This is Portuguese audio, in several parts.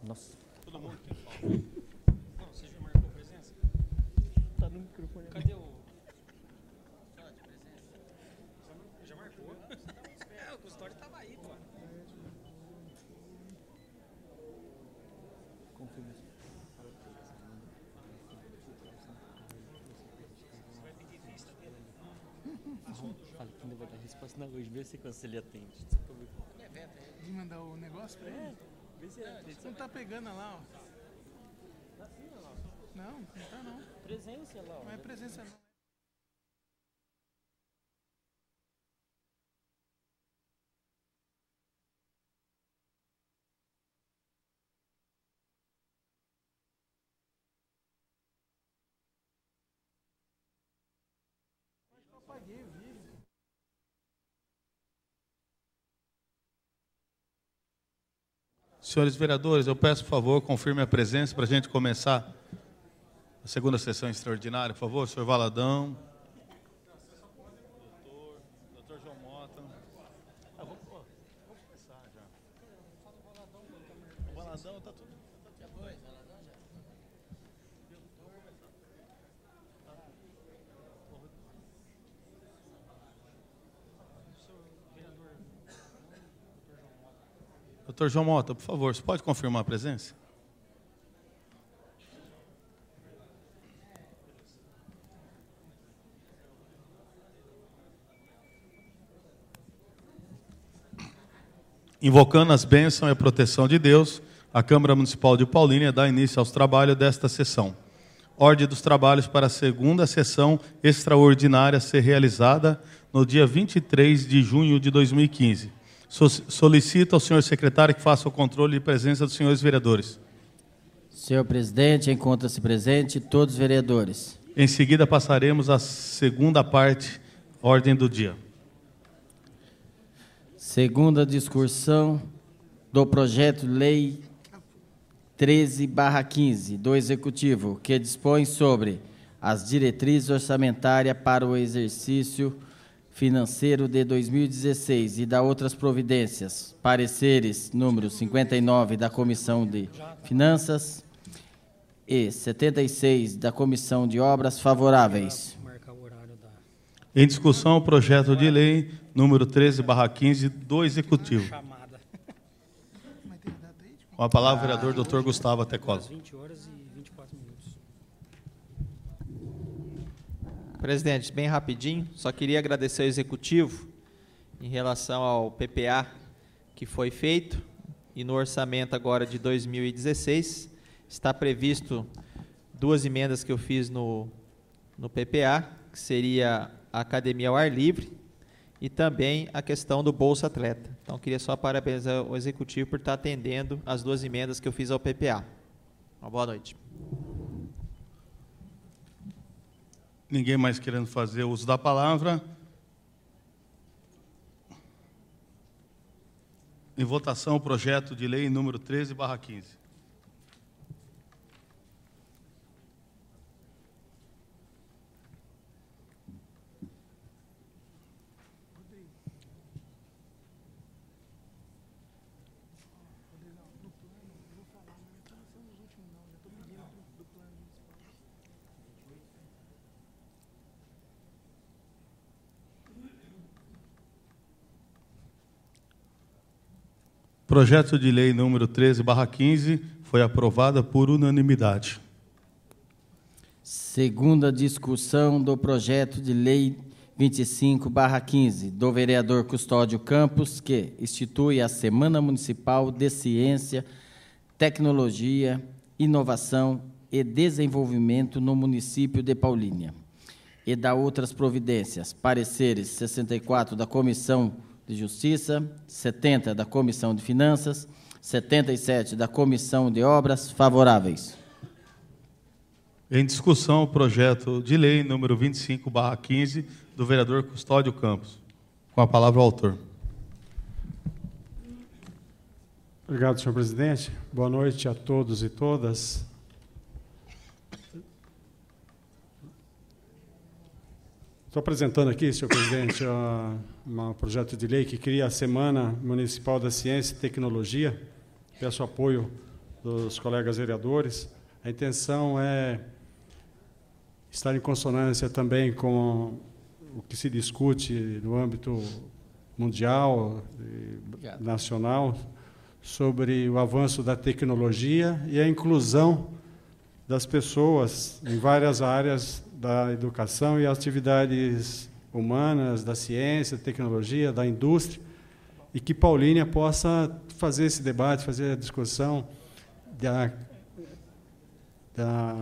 Nossa. Todo mundo tem falta. Não, você já marcou presença? Tá no microfone. Cadê o... Já marcou? É, o custódio tava aí, pô. Confirma. Você vai pedir vista dele? Fala que ainda vai dar resposta na hoje. Vê se ele atende. De mandar o negócio pra ele? Vê se ele atende. Não tá pegando lá, ó. Tá sim, olha lá. Não, não tá não. Presença lá, ó. Não é presença não. Acho que eu apaguei o vídeo. Senhores vereadores, eu peço, por favor, confirme a presença para a gente começar a segunda sessão extraordinária, por favor. Senhor Valadão. Doutor João Mota. Vamos começar já. O Valadão está tudo. Já foi, Valadão já. Doutor João Mota, por favor, você pode confirmar a presença? Invocando as bênçãos e a proteção de Deus, a Câmara Municipal de Paulínia dá início aos trabalhos desta sessão. Ordem dos trabalhos para a segunda sessão extraordinária ser realizada no dia 23 de junho de 2015. Solicito ao senhor secretário que faça o controle de presença dos senhores vereadores. Senhor presidente, encontra-se presente todos os vereadores. Em seguida, passaremos à segunda parte, ordem do dia. Segunda discussão do projeto de lei 13/15 do Executivo, que dispõe sobre as diretrizes orçamentárias para o exercício financeiro de 2016 e da outras providências. Pareceres número 59 da Comissão de Finanças e 76 da Comissão de Obras favoráveis. Em discussão, o projeto de lei número 13/15 do Executivo. Com a palavra, o vereador Dr. Gustavo Atecola. 20 horas e 24 minutos. Presidente, bem rapidinho, só queria agradecer ao Executivo em relação ao PPA que foi feito e no orçamento agora de 2016 está previsto duas emendas que eu fiz no PPA, que seria a academia ao ar livre e também a questão do Bolsa Atleta. Então, queria só parabenizar o Executivo por estar atendendo as duas emendas que eu fiz ao PPA. Uma boa noite. Ninguém mais querendo fazer uso da palavra. Em votação, o projeto de lei número 13/15. Projeto de lei número 13/15 foi aprovado por unanimidade. Segunda discussão do projeto de lei 25/15 do vereador Custódio Campos, que institui a Semana Municipal de Ciência, Tecnologia, Inovação e Desenvolvimento no município de Paulínia, e da outras providências. Pareceres 64 da Comissão de Justiça, 70 da Comissão de Finanças, 77 da Comissão de Obras, favoráveis. Em discussão, o projeto de lei número 25/15 do vereador Custódio Campos. Com a palavra o autor. Obrigado, senhor presidente. Boa noite a todos e todas. Estou apresentando aqui, senhor presidente, um projeto de lei que cria a Semana Municipal da Ciência e Tecnologia. Peço apoio dos colegas vereadores. A intenção é estar em consonância também com o que se discute no âmbito mundial e nacional sobre o avanço da tecnologia e a inclusão das pessoas em várias áreas da educação e atividades humanas, da ciência, tecnologia, da indústria, e que Paulínia possa fazer esse debate, fazer a discussão da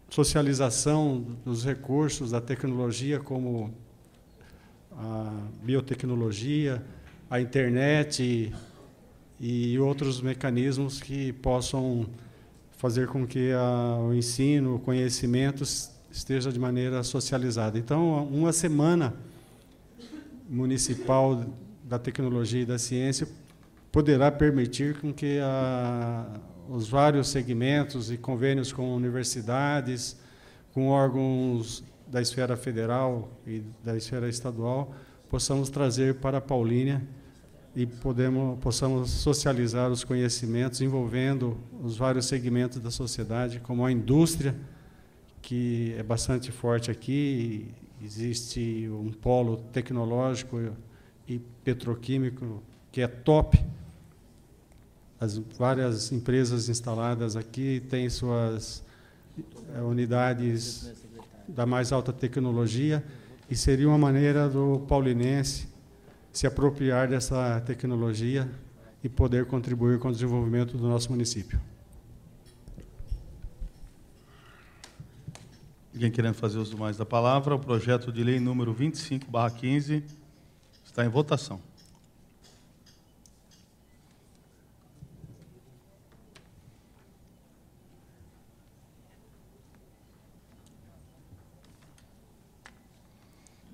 socialização dos recursos da tecnologia, como a biotecnologia, a internet e outros mecanismos que possam fazer com que o ensino, o conhecimento esteja de maneira socializada. Então, uma semana municipal da tecnologia e da ciência poderá permitir com que os vários segmentos e convênios com universidades, com órgãos da esfera federal e da esfera estadual, possamos trazer para Paulínia e possamos socializar os conhecimentos envolvendo os vários segmentos da sociedade, como a indústria, que é bastante forte aqui. Existe um polo tecnológico e petroquímico que é top. As várias empresas instaladas aqui têm suas unidades da mais alta tecnologia, e seria uma maneira do paulinense se apropriar dessa tecnologia e poder contribuir com o desenvolvimento do nosso município. Alguém querendo fazer uso mais da palavra? O projeto de lei número 25/15 está em votação.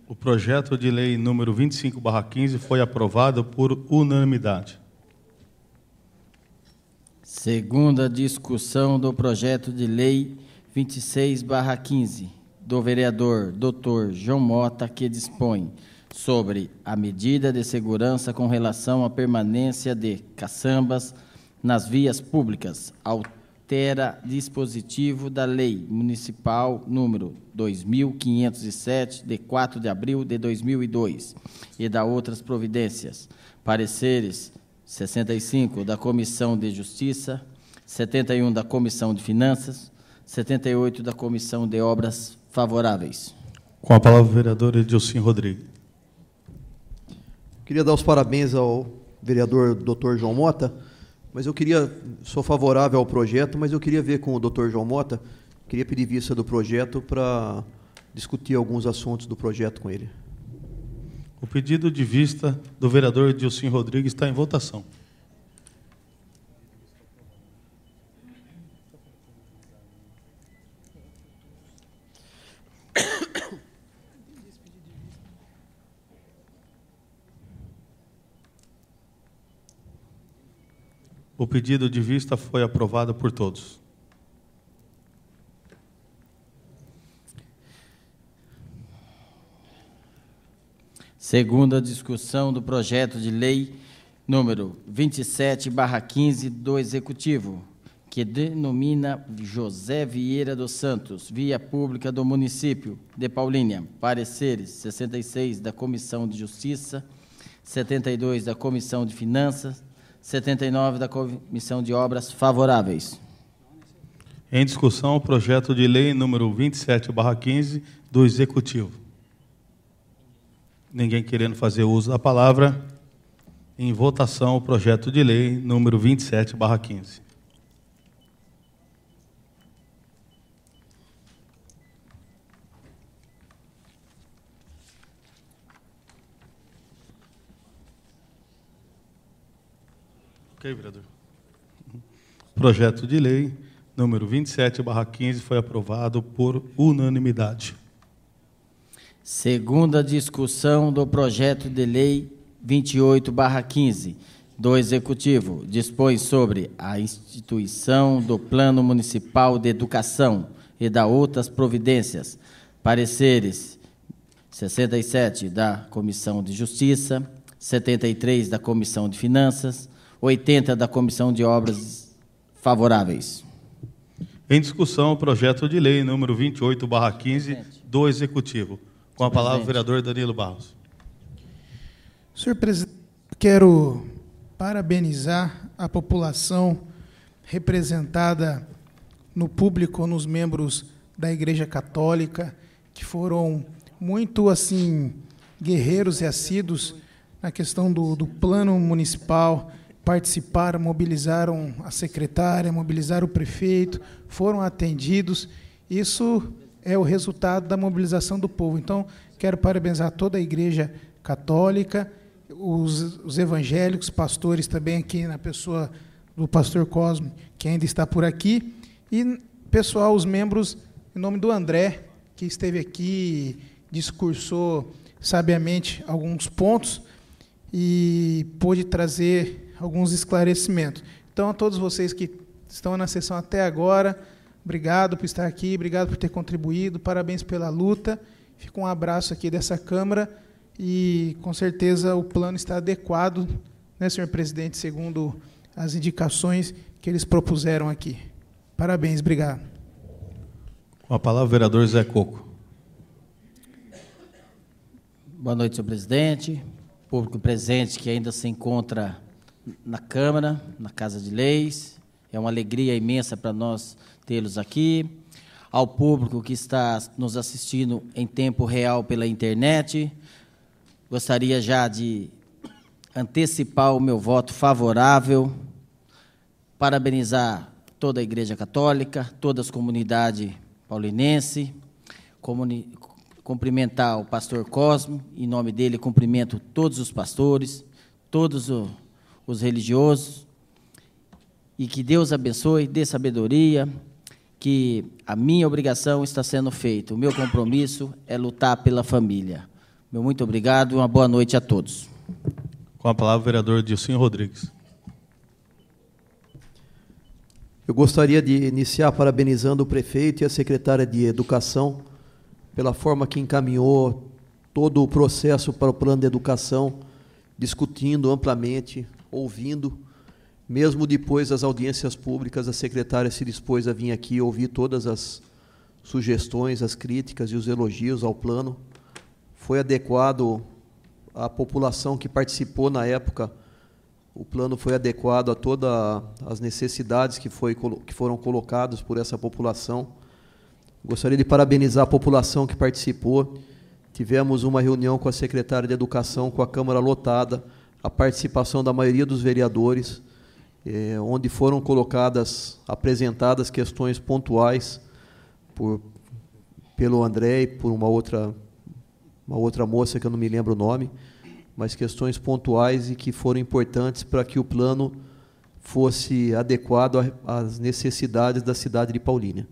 O projeto de lei número 25/15 foi aprovado por unanimidade. Segunda discussão do projeto de lei 26/15, do vereador Dr. João Mota, que dispõe sobre a medida de segurança com relação à permanência de caçambas nas vias públicas, altera dispositivo da Lei Municipal número 2.507, de 4 de abril de 2002, e da outras providências. Pareceres 65 da Comissão de Justiça, 71 da Comissão de Finanças, 78 da Comissão de Obras favoráveis. Com a palavra o vereador Edilcim Rodrigues. Queria dar os parabéns ao vereador Dr. João Mota, mas sou favorável ao projeto, mas eu queria ver com o Dr. João Mota, queria pedir vista do projeto para discutir alguns assuntos do projeto com ele. O pedido de vista do vereador Edilcim Rodrigues está em votação. O pedido de vista foi aprovado por todos. Segunda discussão do projeto de lei número 27/15 do Executivo, que denomina José Vieira dos Santos, via pública do município de Paulínia. Pareceres 66 da Comissão de Justiça, 72 da Comissão de Finanças, 79 da Comissão de Obras favoráveis. Em discussão, o projeto de lei número 27/15 do Executivo. Ninguém querendo fazer uso da palavra. Em votação, o projeto de lei número 27/15. Ok, vereador. Projeto de lei número 27/15 foi aprovado por unanimidade. Segunda discussão do projeto de lei 28/15 do Executivo, dispõe sobre a instituição do Plano Municipal de Educação e da outras providências. Pareceres 67 da Comissão de Justiça, 73 da Comissão de Finanças, 80 da Comissão de Obras favoráveis. Em discussão, o projeto de lei número 28/15 do Executivo. Com a palavra o vereador Danilo Barros. Senhor presidente, quero parabenizar a população representada no público, nos membros da Igreja Católica, que foram muito assim guerreiros e assíduos na questão do plano municipal, participaram, mobilizaram a secretária, mobilizaram o prefeito, foram atendidos. Isso é o resultado da mobilização do povo. Então, quero parabenizar toda a Igreja Católica, os evangélicos, pastores também aqui, na pessoa do pastor Cosme, que ainda está por aqui, e, pessoal, os membros, em nome do André, que esteve aqui, discursou sabiamente alguns pontos e pôde trazer alguns esclarecimentos. Então, a todos vocês que estão na sessão até agora, obrigado por estar aqui, obrigado por ter contribuído, parabéns pela luta. Fica um abraço aqui dessa Câmara e, com certeza, o plano está adequado, né, senhor presidente, segundo as indicações que eles propuseram aqui. Parabéns, obrigado. Com a palavra o vereador Zé Coco. Boa noite, senhor presidente, público presente que ainda se encontra na Câmara, na Casa de Leis. É uma alegria imensa para nós tê-los aqui. Ao público que está nos assistindo em tempo real pela internet, gostaria já de antecipar o meu voto favorável, parabenizar toda a Igreja Católica, toda a comunidade paulinense, cumprimentar o pastor Cosme, em nome dele cumprimento todos os pastores, todos os religiosos, e que Deus abençoe, dê sabedoria, que a minha obrigação está sendo feita, o meu compromisso é lutar pela família. Meu muito obrigado e uma boa noite a todos. Com a palavra o vereador Dilcinho Rodrigues. Eu gostaria de iniciar parabenizando o prefeito e a secretária de Educação pela forma que encaminhou todo o processo para o plano de educação, discutindo amplamente, ouvindo. Mesmo depois das audiências públicas, a secretária se dispôs a vir aqui ouvir todas as sugestões, as críticas e os elogios ao plano. Foi adequado à população que participou na época. O plano foi adequado a todas as necessidades que foram colocadas por essa população. Gostaria de parabenizar a população que participou. Tivemos uma reunião com a secretária de Educação, com a Câmara lotada, a participação da maioria dos vereadores, onde foram apresentadas questões pontuais pelo André e por uma outra moça que eu não me lembro o nome, mas questões pontuais e que foram importantes para que o plano fosse adequado às necessidades da cidade de Paulínia.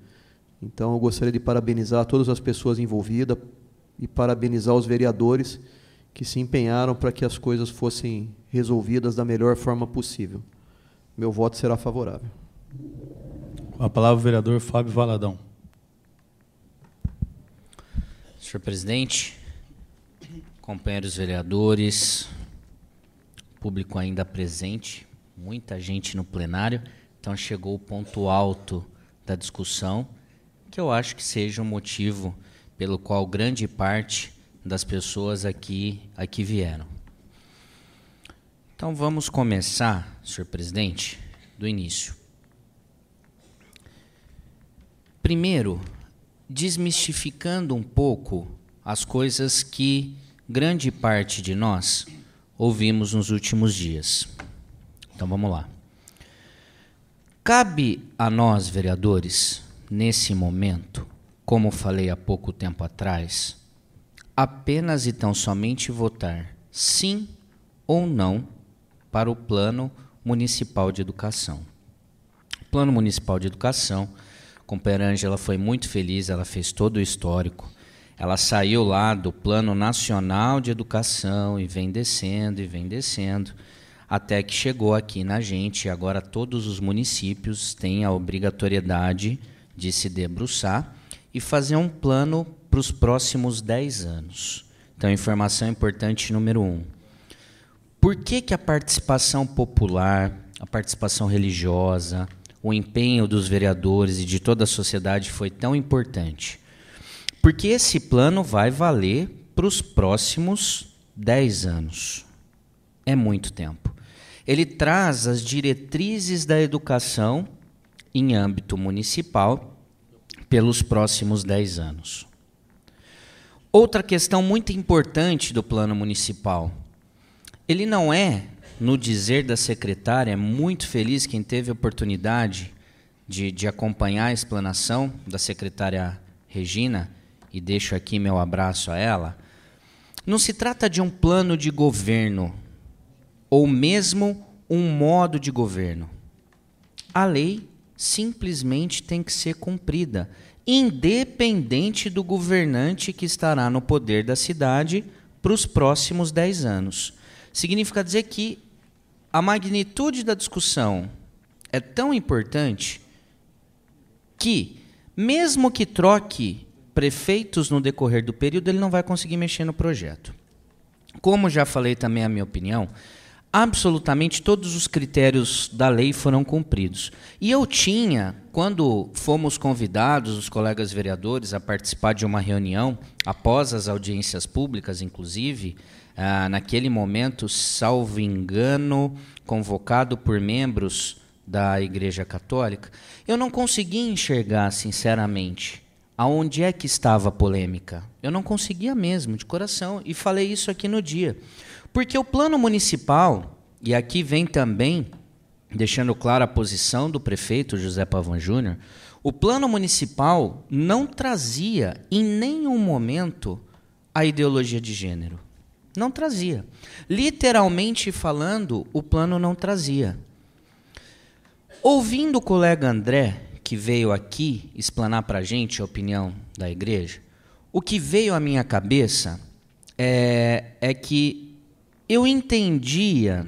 Então, eu gostaria de parabenizar todas as pessoas envolvidas e parabenizar os vereadores que se empenharam para que as coisas fossem resolvidas da melhor forma possível. Meu voto será favorável. Com a palavra o vereador Fábio Valadão. Senhor presidente, companheiros vereadores, público ainda presente, muita gente no plenário, então chegou o ponto alto da discussão, que eu acho que seja um motivo pelo qual grande parte das pessoas aqui vieram. Então vamos começar, senhor presidente, do início. Primeiro, desmistificando um pouco as coisas que grande parte de nós ouvimos nos últimos dias. Então vamos lá. Cabe a nós, vereadores, nesse momento, como falei há pouco tempo atrás, apenas e tão somente votar sim ou não para o Plano Municipal de Educação. O Plano Municipal de Educação, a companheira Ângela foi muito feliz, ela fez todo o histórico. Ela saiu lá do Plano Nacional de Educação e vem descendo, até que chegou aqui na gente. E agora todos os municípios têm a obrigatoriedade de se debruçar e fazer um plano para os próximos 10 anos. Então, informação importante número 1. Por que a participação popular, a participação religiosa, o empenho dos vereadores e de toda a sociedade foi tão importante? Porque esse plano vai valer para os próximos 10 anos. É muito tempo. Ele traz as diretrizes da educação em âmbito municipal pelos próximos 10 anos. Outra questão muito importante do plano municipal, ele não é, no dizer da secretária, muito feliz quem teve a oportunidade de acompanhar a explanação da secretária Regina, e deixo aqui meu abraço a ela, não se trata de um plano de governo, ou mesmo um modo de governo. A lei simplesmente tem que ser cumprida, independente do governante que estará no poder da cidade para os próximos 10 anos. Significa dizer que a magnitude da discussão é tão importante que, mesmo que troque prefeitos no decorrer do período, ele não vai conseguir mexer no projeto. Como já falei também a minha opinião, absolutamente todos os critérios da lei foram cumpridos. E eu tinha, quando fomos convidados, os colegas vereadores, a participar de uma reunião, após as audiências públicas, inclusive, naquele momento, salvo engano, convocado por membros da Igreja Católica, eu não conseguia enxergar, sinceramente, aonde é que estava a polêmica. Eu não conseguia mesmo, de coração, e falei isso aqui no dia. Porque o plano municipal, e aqui vem também, deixando clara a posição do prefeito José Pavan Júnior, o plano municipal não trazia, em nenhum momento, a ideologia de gênero. Não trazia. Literalmente falando, o plano não trazia. Ouvindo o colega André, que veio aqui explanar para a gente a opinião da igreja, o que veio à minha cabeça é que eu entendia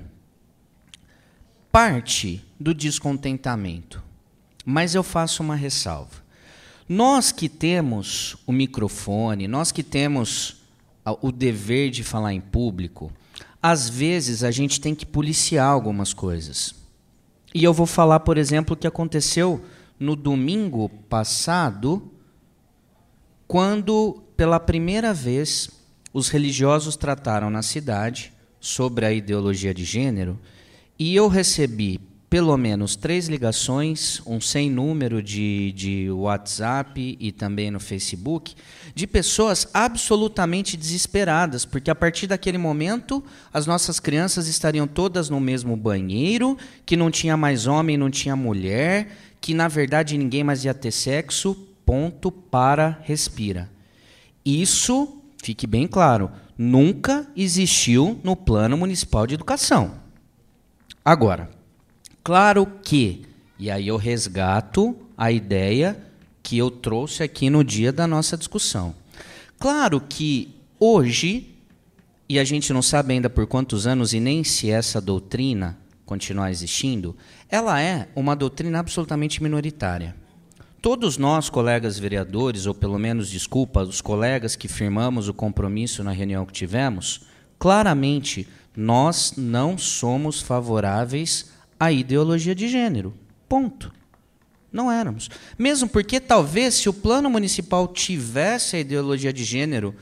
parte do descontentamento, mas eu faço uma ressalva. Nós que temos o microfone, nós que temos o dever de falar em público, às vezes a gente tem que policiar algumas coisas. E eu vou falar, por exemplo, o que aconteceu no domingo passado, quando, pela primeira vez, os religiosos trataram na cidade sobre a ideologia de gênero, e eu recebi pelo menos 3 ligações, um sem número de WhatsApp e também no Facebook, de pessoas absolutamente desesperadas, porque a partir daquele momento as nossas crianças estariam todas no mesmo banheiro, que não tinha mais homem, não tinha mulher, que na verdade ninguém mais ia ter sexo, ponto, para, respira. Isso, fique bem claro, nunca existiu no Plano Municipal de Educação. Agora, claro que, e aí eu resgato a ideia que eu trouxe aqui no dia da nossa discussão. Claro que hoje, e a gente não sabe ainda por quantos anos e nem se essa doutrina continuar existindo, ela é uma doutrina absolutamente minoritária. Todos nós, colegas vereadores, ou pelo menos, desculpa, os colegas que firmamos o compromisso na reunião que tivemos, claramente nós não somos favoráveis à ideologia de gênero. Ponto. Não éramos. Mesmo porque talvez se o plano municipal tivesse a ideologia de gênero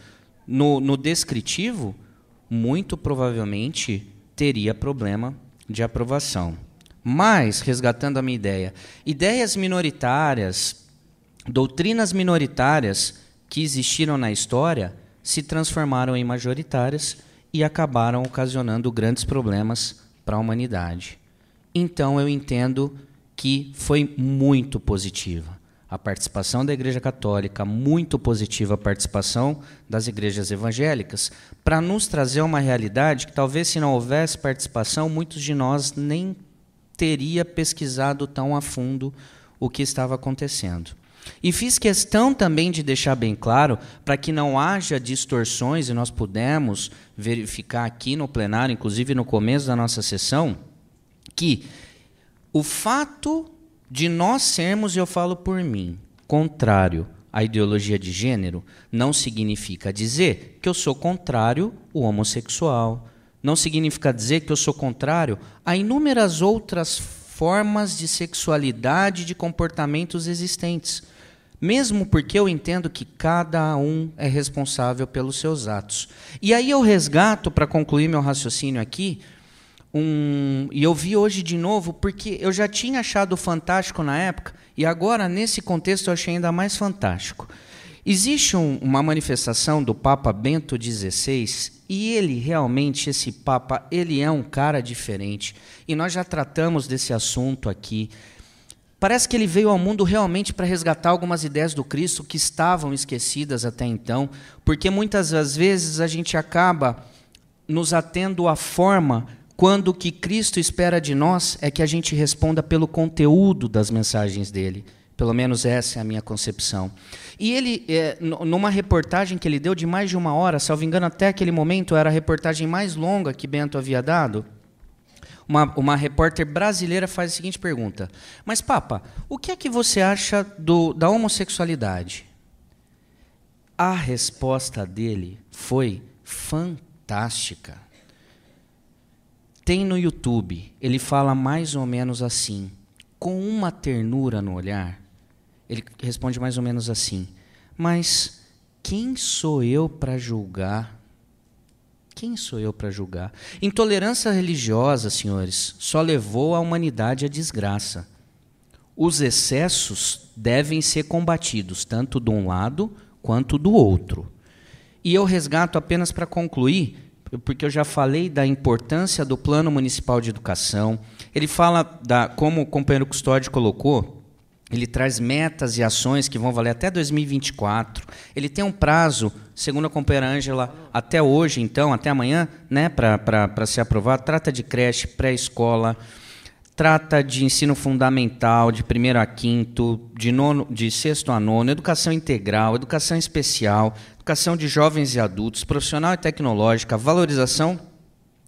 no descritivo, muito provavelmente teria problema de aprovação. Mas, resgatando a minha ideia, ideias minoritárias, doutrinas minoritárias que existiram na história se transformaram em majoritárias e acabaram ocasionando grandes problemas para a humanidade. Então, eu entendo que foi muito positiva a participação da Igreja Católica, muito positiva a participação das igrejas evangélicas, para nos trazer uma realidade que talvez, se não houvesse participação, muitos de nós nem teria pesquisado tão a fundo o que estava acontecendo. E fiz questão também de deixar bem claro, para que não haja distorções, e nós pudemos verificar aqui no plenário, inclusive no começo da nossa sessão, que o fato de nós sermos, e eu falo por mim, contrário à ideologia de gênero, não significa dizer que eu sou contrário ao homossexual, não significa dizer que eu sou contrário a inúmeras outras formas de sexualidade, de comportamentos existentes. Mesmo porque eu entendo que cada um é responsável pelos seus atos. E aí eu resgato, para concluir meu raciocínio aqui, e eu vi hoje de novo, porque eu já tinha achado fantástico na época, e agora, nesse contexto, eu achei ainda mais fantástico. Existe uma manifestação do Papa Bento XVI, e ele realmente, esse Papa, ele é um cara diferente. E nós já tratamos desse assunto aqui. Parece que ele veio ao mundo realmente para resgatar algumas ideias do Cristo que estavam esquecidas até então, porque muitas das vezes a gente acaba nos atendo à forma, quando o que Cristo espera de nós é que a gente responda pelo conteúdo das mensagens dele. Pelo menos essa é a minha concepção. E ele, numa reportagem que ele deu de mais de 1 hora, salvo engano, até aquele momento era a reportagem mais longa que Bento havia dado, uma repórter brasileira faz a seguinte pergunta: mas, Papa, o que é que você acha da homossexualidade? A resposta dele foi fantástica. Tem no YouTube, ele fala mais ou menos assim, com uma ternura no olhar. Ele responde mais ou menos assim: mas quem sou eu para julgar? Quem sou eu para julgar? Intolerância religiosa, senhores, só levou a humanidade à desgraça. Os excessos devem ser combatidos, tanto de um lado quanto do outro. E eu resgato apenas para concluir, porque eu já falei da importância do Plano Municipal de Educação. Ele fala, como o companheiro Custódio colocou, ele traz metas e ações que vão valer até 2024. Ele tem um prazo, segundo a companheira Ângela, até hoje, então, até amanhã, né, para ser aprovado. Trata de creche, pré-escola, trata de ensino fundamental, de 1º a 5º, de 6º a 9º, educação integral, educação especial, educação de jovens e adultos, profissional e tecnológica, valorização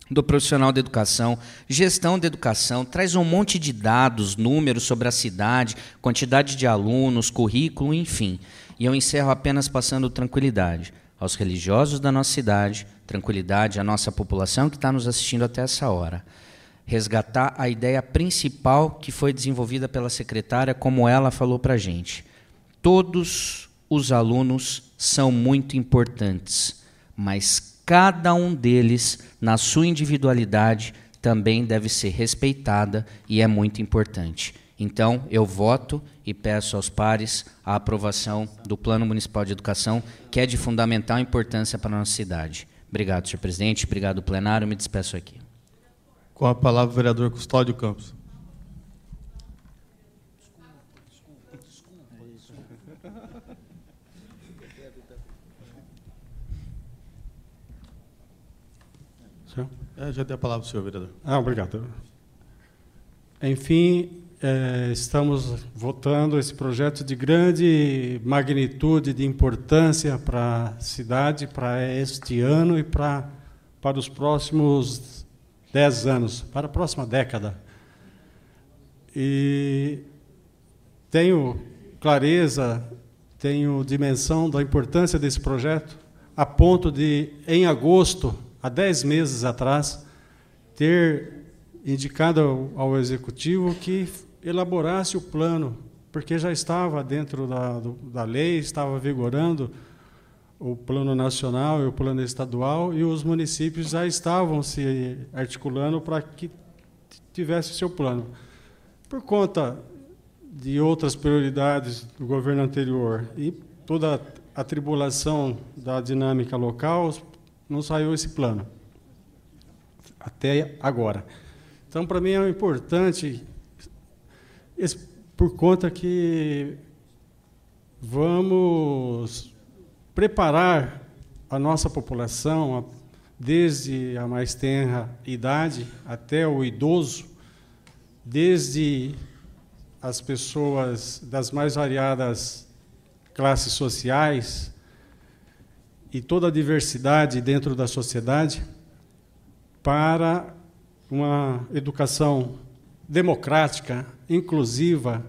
do profissional da educação, gestão da educação, traz um monte de dados, números sobre a cidade, quantidade de alunos, currículo, enfim. E eu encerro apenas passando tranquilidade aos religiosos da nossa cidade, tranquilidade à nossa população que está nos assistindo até essa hora. Resgatar a ideia principal que foi desenvolvida pela secretária, como ela falou para a gente. Todos os alunos são muito importantes, mas cada um deles, na sua individualidade, também deve ser respeitada e é muito importante. Então, eu voto e peço aos pares a aprovação do Plano Municipal de Educação, que é de fundamental importância para a nossa cidade. Obrigado, senhor presidente. Obrigado, plenário. Me despeço aqui. Com a palavra, o vereador Custódio Campos. Já dei a palavra para o senhor, vereador. Obrigado. Enfim, estamos votando esse projeto de grande magnitude, de importância para a cidade, para este ano e para os próximos 10 anos, para a próxima década. E tenho clareza, tenho dimensão da importância desse projeto, a ponto de, em agosto, há 10 meses atrás, ter indicado ao Executivo que elaborasse o plano, porque já estava dentro da lei, estava vigorando o plano nacional e o plano estadual, e os municípios já estavam se articulando para que tivesse o seu plano. Por conta de outras prioridades do governo anterior e toda a tribulação da dinâmica local, não saiu esse plano, até agora. Então, para mim, é importante, por conta que vamos preparar a nossa população, desde a mais tenra idade até o idoso, desde as pessoas das mais variadas classes sociais, e toda a diversidade dentro da sociedade, para uma educação democrática, inclusiva,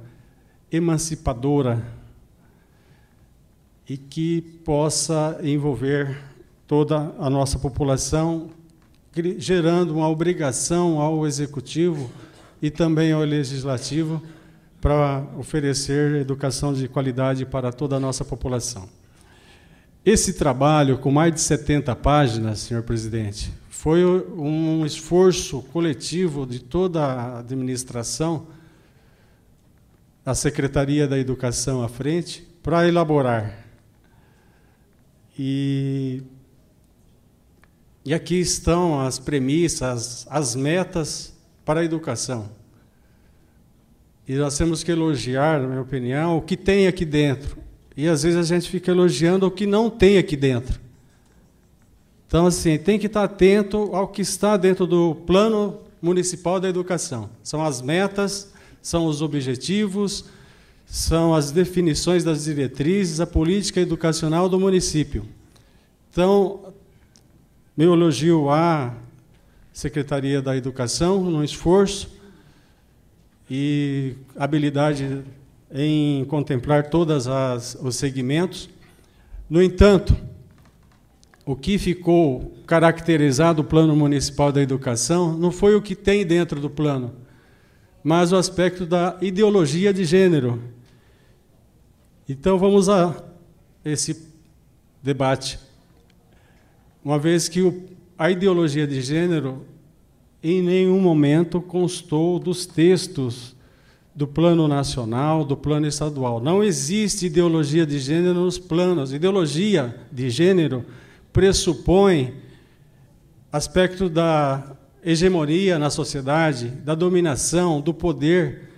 emancipadora, e que possa envolver toda a nossa população, gerando uma obrigação ao Executivo e também ao Legislativo para oferecer educação de qualidade para toda a nossa população. Esse trabalho, com mais de 70 páginas, senhor presidente, foi um esforço coletivo de toda a administração, a Secretaria da Educação à frente, para elaborar. E aqui estão as premissas, as metas para a educação. E nós temos que elogiar, na minha opinião, o que tem aqui dentro. E, às vezes, a gente fica elogiando o que não tem aqui dentro. Então, assim, tem que estar atento ao que está dentro do Plano Municipal da Educação. São as metas, são os objetivos, são as definições das diretrizes, a política educacional do município. Então, meu elogio à Secretaria da Educação no esforço e habilidade em contemplar todos os segmentos. No entanto, o que ficou caracterizado o Plano Municipal da Educação não foi o que tem dentro do plano, mas o aspecto da ideologia de gênero. Então, vamos a esse debate. Uma vez que a ideologia de gênero, em nenhum momento, constou dos textos do Plano Nacional, do Plano Estadual. Não existe ideologia de gênero nos planos. Ideologia de gênero pressupõe aspecto da hegemonia na sociedade, da dominação, do poder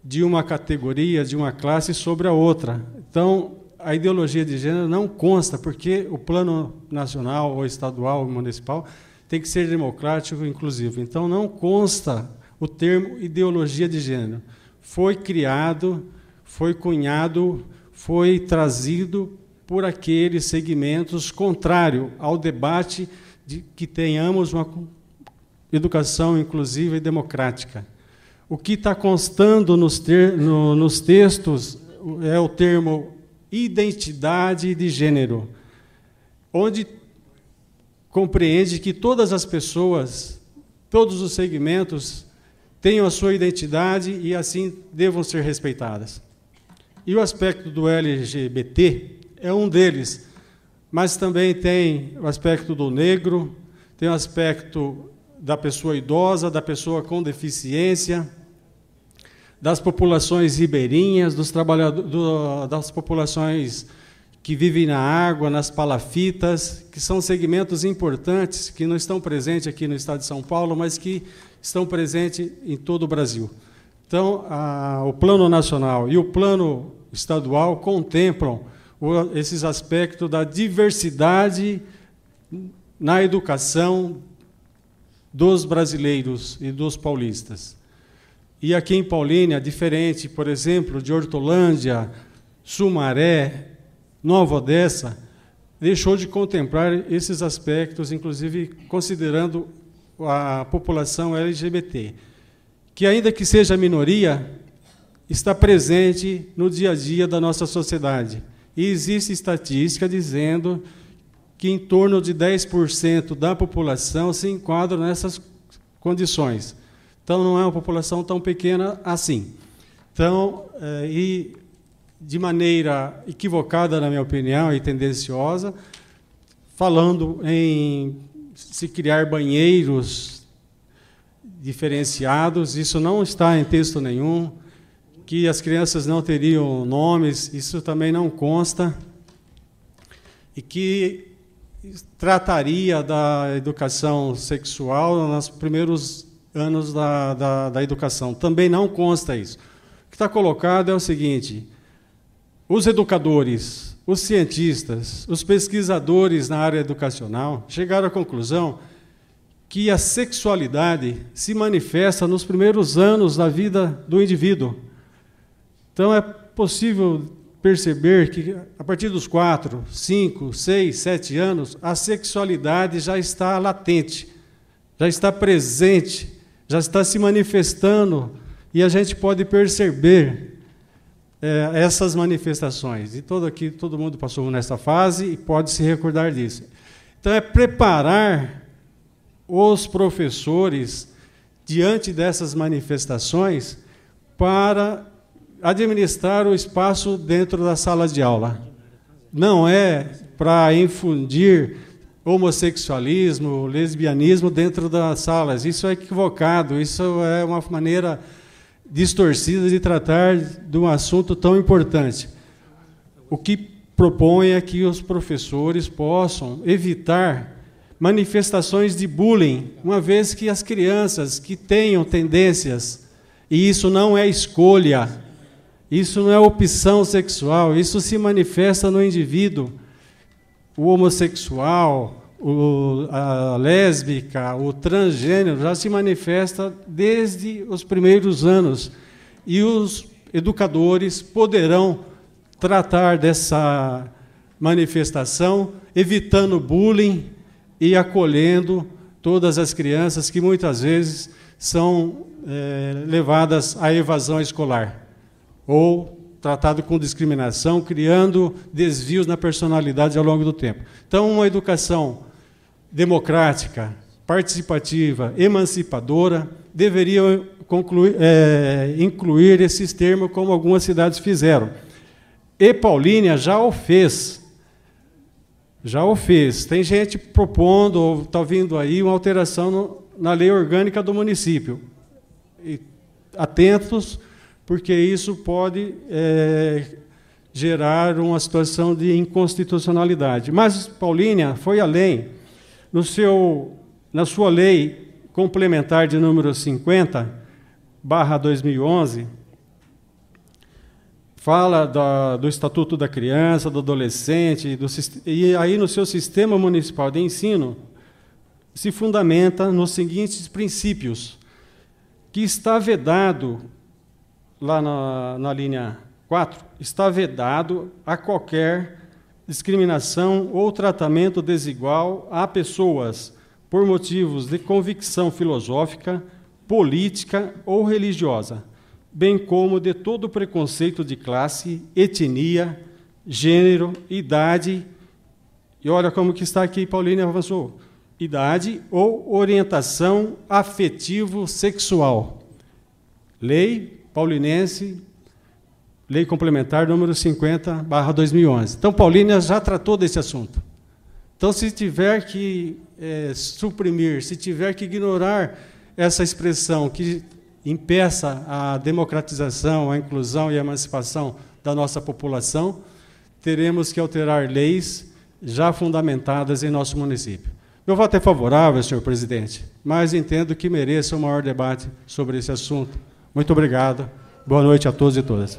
de uma categoria, de uma classe sobre a outra. Então, a ideologia de gênero não consta, porque o plano nacional, ou estadual, ou municipal, tem que ser democrático e inclusivo. Então, não consta o termo ideologia de gênero. Foi criado, foi cunhado, foi trazido por aqueles segmentos contrário ao debate de que tenhamos uma educação inclusiva e democrática. O que está constando nos textos é o termo identidade de gênero, onde compreende que todas as pessoas, todos os segmentos, tenham a sua identidade e, assim, devam ser respeitadas. E o aspecto do LGBT é um deles, mas também tem o aspecto do negro, tem o aspecto da pessoa idosa, da pessoa com deficiência, das populações ribeirinhas, dos trabalhadores, das populações que vivem na água, nas palafitas, que são segmentos importantes, que não estão presentes aqui no estado de São Paulo, mas que estão presentes em todo o Brasil. Então, o Plano Nacional e o Plano Estadual contemplam esses aspectos da diversidade na educação dos brasileiros e dos paulistas. E aqui em Paulínia, diferente, por exemplo, de Hortolândia, Sumaré, Nova Odessa, deixou de contemplar esses aspectos, inclusive considerando a população LGBT, que, ainda que seja minoria, está presente no dia a dia da nossa sociedade. E existe estatística dizendo que em torno de 10% da população se enquadra nessas condições. Então, não é uma população tão pequena assim. Então, e de maneira equivocada, na minha opinião, e tendenciosa, falando em se criar banheiros diferenciados, isso não está em texto nenhum, que as crianças não teriam nomes, isso também não consta, e que trataria da educação sexual nos primeiros anos da educação. Também não consta isso. O que está colocado é o seguinte: os educadores, os cientistas, os pesquisadores na área educacional chegaram à conclusão que a sexualidade se manifesta nos primeiros anos da vida do indivíduo. Então, é possível perceber que, a partir dos 4, 5, 6, 7 anos, a sexualidade já está latente, já está presente, já está se manifestando, e a gente pode perceber essas manifestações. E todo mundo passou nessa fase e pode se recordar disso. Então, é preparar os professores diante dessas manifestações, para administrar o espaço dentro da sala de aula. Não é para infundir homossexualismo, lesbianismo dentro das salas. Isso é equivocado, isso é uma maneira distorcida de tratar de um assunto tão importante. O que propõe é que os professores possam evitar manifestações de bullying, uma vez que as crianças que tenham tendências, e isso não é escolha, isso não é opção sexual, isso se manifesta no indivíduo, o homossexual, a lésbica, o transgênero, já se manifesta desde os primeiros anos. E os educadores poderão tratar dessa manifestação, evitando bullying e acolhendo todas as crianças que muitas vezes são levadas à evasão escolar, ou tratado com discriminação, criando desvios na personalidade ao longo do tempo. Então, uma educação democrática, participativa, emancipadora, deveria incluir esses termos, como algumas cidades fizeram. E Paulínia já o fez. Já o fez. Tem gente propondo, ou está vindo aí, uma alteração na lei orgânica do município. E, atentos, porque isso pode gerar uma situação de inconstitucionalidade. Mas Paulínia foi além. Na sua lei complementar de número 50/2011, fala do Estatuto da Criança, do Adolescente, e aí no seu sistema municipal de ensino se fundamenta nos seguintes princípios, que está vedado, lá na linha 4, está vedado a qualquer discriminação ou tratamento desigual a pessoas por motivos de convicção filosófica, política ou religiosa, bem como de todo preconceito de classe, etnia, gênero, idade, e olha como que está aqui, Paulínia avançou, idade ou orientação afetivo-sexual. Lei paulinense, lei complementar número 50/2011. Então, Paulínia já tratou desse assunto. Então, se tiver que suprimir, se tiver que ignorar essa expressão que impeça a democratização, a inclusão e a emancipação da nossa população, teremos que alterar leis já fundamentadas em nosso município. Meu voto é favorável, senhor presidente, mas entendo que mereça um maior debate sobre esse assunto. Muito obrigado. Boa noite a todos e todas.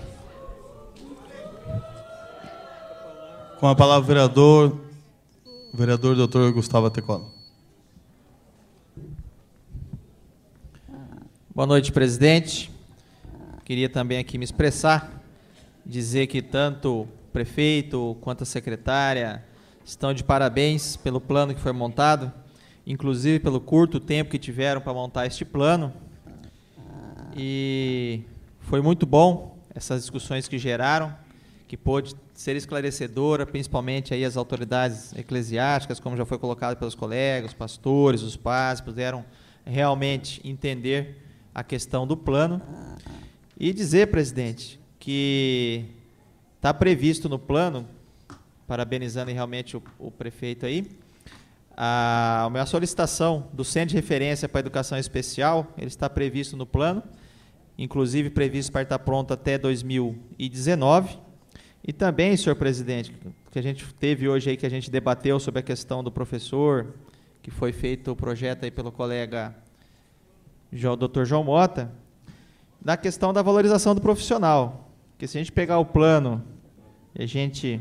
Com a palavra o vereador Dr. Gustavo Atecola. Boa noite, presidente. Queria também aqui me expressar, dizer que tanto o prefeito quanto a secretária estão de parabéns pelo plano que foi montado, inclusive pelo curto tempo que tiveram para montar este plano. E foi muito bom essas discussões que geraram, que pôde ser esclarecedora, principalmente aí as autoridades eclesiásticas, como já foi colocado pelos colegas, os pastores, os pais, puderam realmente entender a questão do plano. E dizer, presidente, que está previsto no plano, parabenizando realmente o prefeito aí, a minha solicitação do Centro de Referência para a Educação Especial, ele está previsto no plano, inclusive previsto para estar pronto até 2019. E também, senhor presidente, que a gente teve hoje aí, que a gente debateu sobre a questão do professor, que foi feito o projeto aí pelo colega Dr. João Mota, da questão da valorização do profissional. Porque se a gente pegar o plano, e a gente,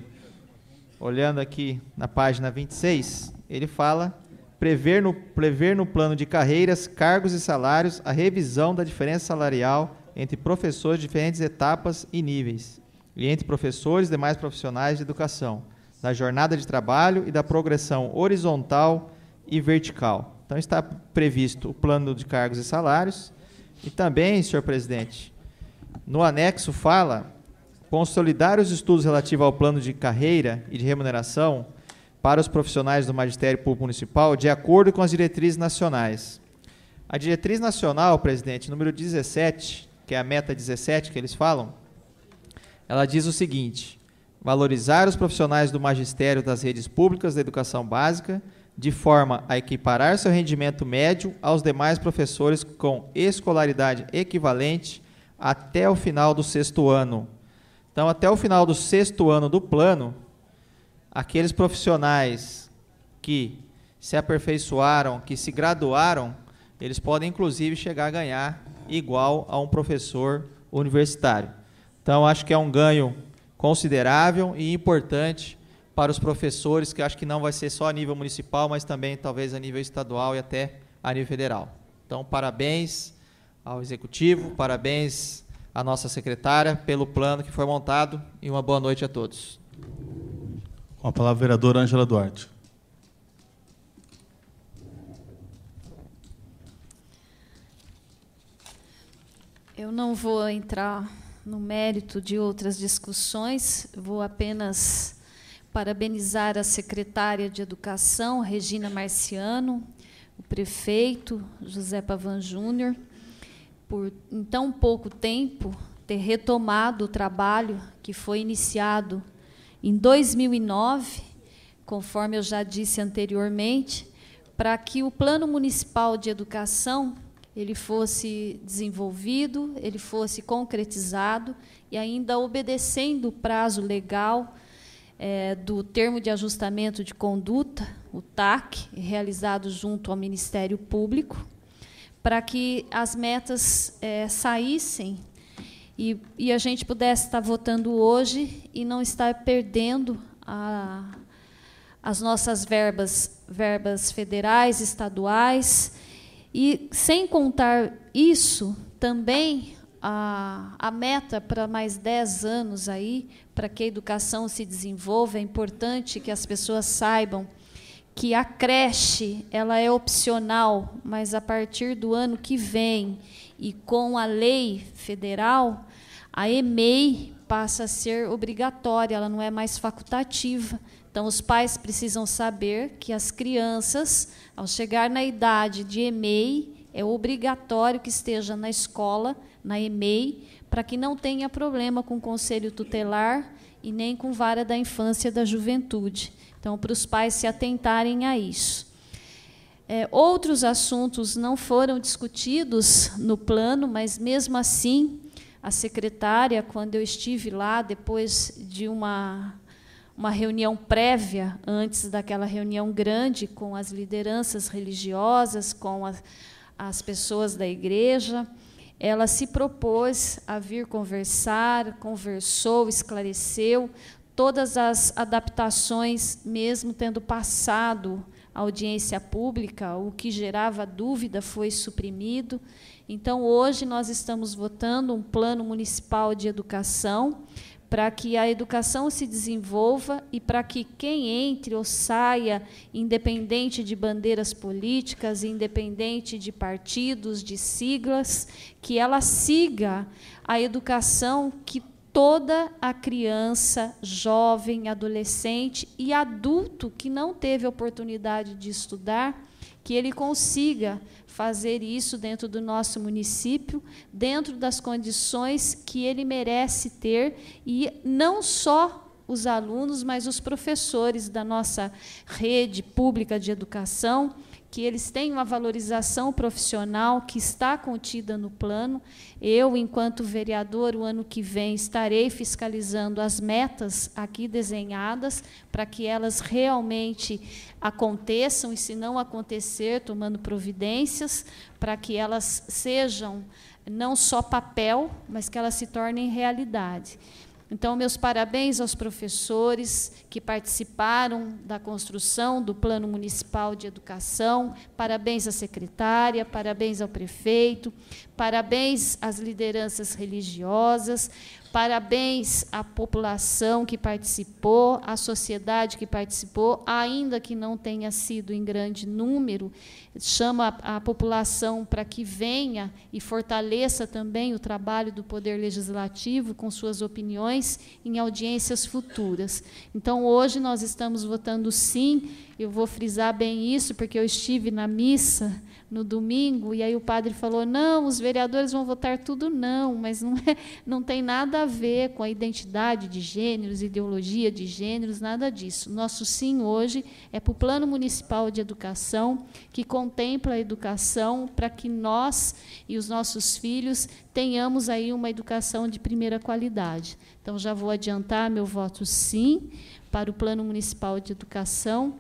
olhando aqui na página 26, ele fala prever no plano de carreiras, cargos e salários a revisão da diferença salarial entre professores de diferentes etapas e níveis, e entre professores e demais profissionais de educação, da jornada de trabalho e da progressão horizontal e vertical. Então, está previsto o plano de cargos e salários. E também, senhor presidente, no anexo fala consolidar os estudos relativos ao plano de carreira e de remuneração para os profissionais do Magistério Público Municipal de acordo com as diretrizes nacionais. A diretriz nacional, presidente, número 17, que é a meta 17 que eles falam, ela diz o seguinte: valorizar os profissionais do magistério das redes públicas da educação básica, de forma a equiparar seu rendimento médio aos demais professores com escolaridade equivalente até o final do 6º ano. Então, até o final do 6º ano do plano, aqueles profissionais que se aperfeiçoaram, que se graduaram, eles podem, inclusive, chegar a ganhar igual a um professor universitário. Então, acho que é um ganho considerável e importante para os professores, que acho que não vai ser só a nível municipal, mas também, talvez, a nível estadual e até a nível federal. Então, parabéns ao Executivo, parabéns à nossa secretária pelo plano que foi montado e uma boa noite a todos. Com a palavra, a vereadora Ângela Duarte. Eu não vou entrar no mérito de outras discussões, vou apenas parabenizar a secretária de Educação, Regina Marciano, o prefeito, José Pavan Júnior, por, em tão pouco tempo, ter retomado o trabalho que foi iniciado em 2009, conforme eu já disse anteriormente, para que o Plano Municipal de Educação ele fosse desenvolvido, ele fosse concretizado e ainda obedecendo o prazo legal do termo de ajustamento de conduta, o TAC, realizado junto ao Ministério Público, para que as metas saíssem e a gente pudesse estar votando hoje e não estar perdendo as nossas verbas federais, estaduais. E, sem contar isso, também a meta para mais 10 anos aí, para que a educação se desenvolva, é importante que as pessoas saibam que a creche ela é opcional, mas a partir do ano que vem e com a lei federal, a EMEI passa a ser obrigatória, ela não é mais facultativa. Então, os pais precisam saber que as crianças, ao chegar na idade de EMEI, é obrigatório que esteja na escola, na EMEI, para que não tenha problema com o conselho tutelar e nem com vara da infância e da juventude. Então, para os pais se atentarem a isso. Outros assuntos não foram discutidos no plano, mas, mesmo assim, a secretária, quando eu estive lá, depois de uma reunião prévia, antes daquela reunião grande, com as lideranças religiosas, com as pessoas da igreja, ela se propôs a vir conversar, conversou, esclareceu todas as adaptações, mesmo tendo passado a audiência pública, o que gerava dúvida foi suprimido. Então, hoje, nós estamos votando um plano municipal de educação, para que a educação se desenvolva e para que quem entre ou saia, independente de bandeiras políticas, independente de partidos, de siglas, que ela siga a educação que toda a criança, jovem, adolescente e adulto que não teve oportunidade de estudar, que ele consiga fazer isso dentro do nosso município, dentro das condições que ele merece ter, e não só os alunos, mas os professores da nossa rede pública de educação, que eles tenham uma valorização profissional que está contida no plano. Eu, enquanto vereador, o ano que vem estarei fiscalizando as metas aqui desenhadas para que elas realmente aconteçam e, se não acontecer, tomando providências para que elas sejam não só papel, mas que elas se tornem realidade. Então, meus parabéns aos professores que participaram da construção do Plano Municipal de Educação, parabéns à secretária, parabéns ao prefeito, parabéns às lideranças religiosas, parabéns à população que participou, à sociedade que participou, ainda que não tenha sido em grande número, chama a população para que venha e fortaleça também o trabalho do Poder Legislativo com suas opiniões em audiências futuras. Então, hoje nós estamos votando sim, eu vou frisar bem isso, porque eu estive na missa no domingo, e aí o padre falou, não, os vereadores vão votar tudo não, mas não tem nada a ver com a identidade de gêneros, ideologia de gêneros, nada disso. Nosso sim hoje é para o Plano Municipal de Educação, que contempla a educação para que nós e os nossos filhos tenhamos aí uma educação de primeira qualidade. Então, já vou adiantar meu voto sim para o Plano Municipal de Educação,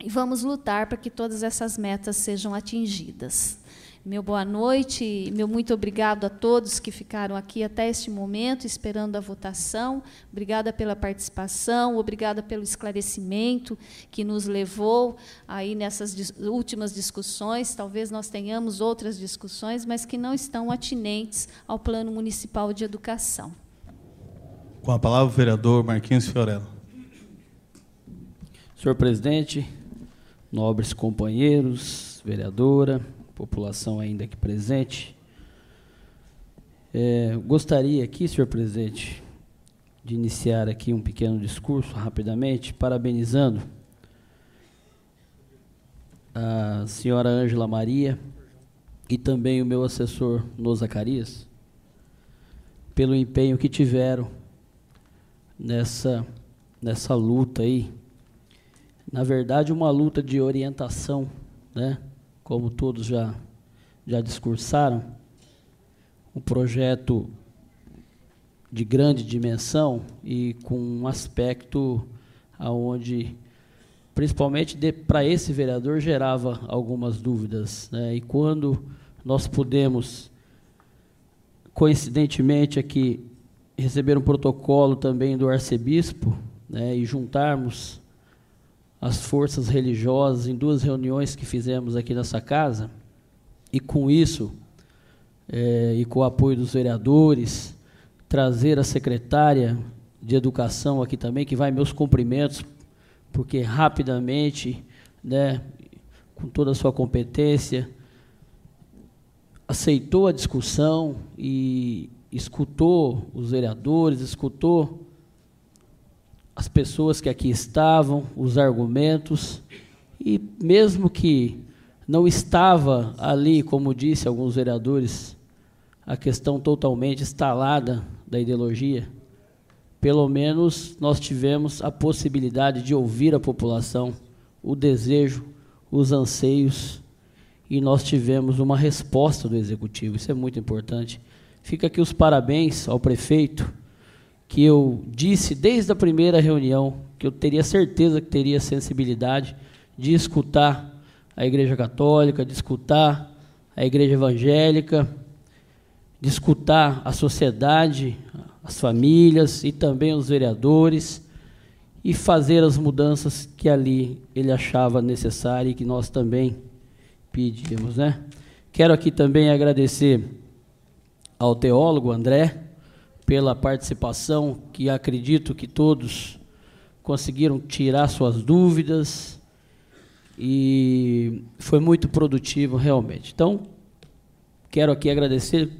e vamos lutar para que todas essas metas sejam atingidas. Meu boa noite, meu muito obrigado a todos que ficaram aqui até este momento, esperando a votação. Obrigada pela participação, obrigada pelo esclarecimento que nos levou aí nessas últimas discussões. Talvez nós tenhamos outras discussões, mas que não estão atinentes ao Plano Municipal de Educação. Com a palavra, o vereador Marquinhos Fiorello. Senhor presidente, nobres companheiros, vereadora, população ainda aqui presente, gostaria aqui, senhor presidente, de iniciar aqui um pequeno discurso, rapidamente, parabenizando a senhora Ângela Maria e também o meu assessor, Nô Zacarias, pelo empenho que tiveram nessa luta aí. Na verdade, uma luta de orientação, né? Como todos já discursaram, um projeto de grande dimensão e com um aspecto aonde, principalmente para esse vereador, gerava algumas dúvidas, né? E quando nós pudemos, coincidentemente aqui, receber um protocolo também do arcebispo, né? E juntarmos as forças religiosas em 2 reuniões que fizemos aqui nessa casa, e com isso, e com o apoio dos vereadores, trazer a secretária de Educação aqui também, que vai meus cumprimentos, porque rapidamente, né, com toda a sua competência, aceitou a discussão e escutou os vereadores, escutou as pessoas que aqui estavam, os argumentos, e mesmo que não estava ali, como disse alguns vereadores, a questão totalmente instalada da ideologia, pelo menos nós tivemos a possibilidade de ouvir a população, o desejo, os anseios, e nós tivemos uma resposta do Executivo. Isso é muito importante. Fica aqui os parabéns ao prefeito, que eu disse desde a primeira reunião que eu teria certeza que teria sensibilidade de escutar a Igreja Católica, de escutar a Igreja Evangélica, de escutar a sociedade, as famílias e também os vereadores, e fazer as mudanças que ali ele achava necessário e que nós também pedimos, né? Quero aqui também agradecer ao teólogo André pela participação, que acredito que todos conseguiram tirar suas dúvidas, e foi muito produtivo realmente. Então, quero aqui agradecer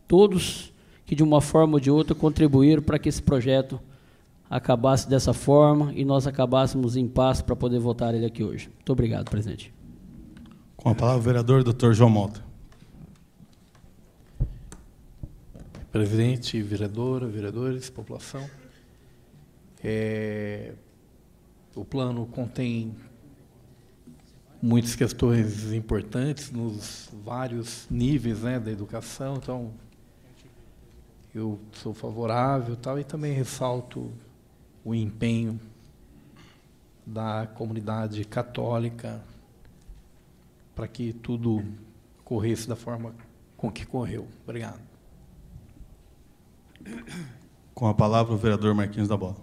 todos que de uma forma ou de outra contribuíram para que esse projeto acabasse dessa forma e nós acabássemos em paz para poder votar ele aqui hoje. Muito obrigado, presidente. Com a palavra, o vereador Dr. João Mota. Presidente, vereadora, vereadores, população. O plano contém muitas questões importantes nos vários níveis, né, da educação, então eu sou favorável, tal, e também ressalto o empenho da comunidade católica para que tudo corresse da forma com que correu. Obrigado. Com a palavra, o vereador Marquinhos da Bola.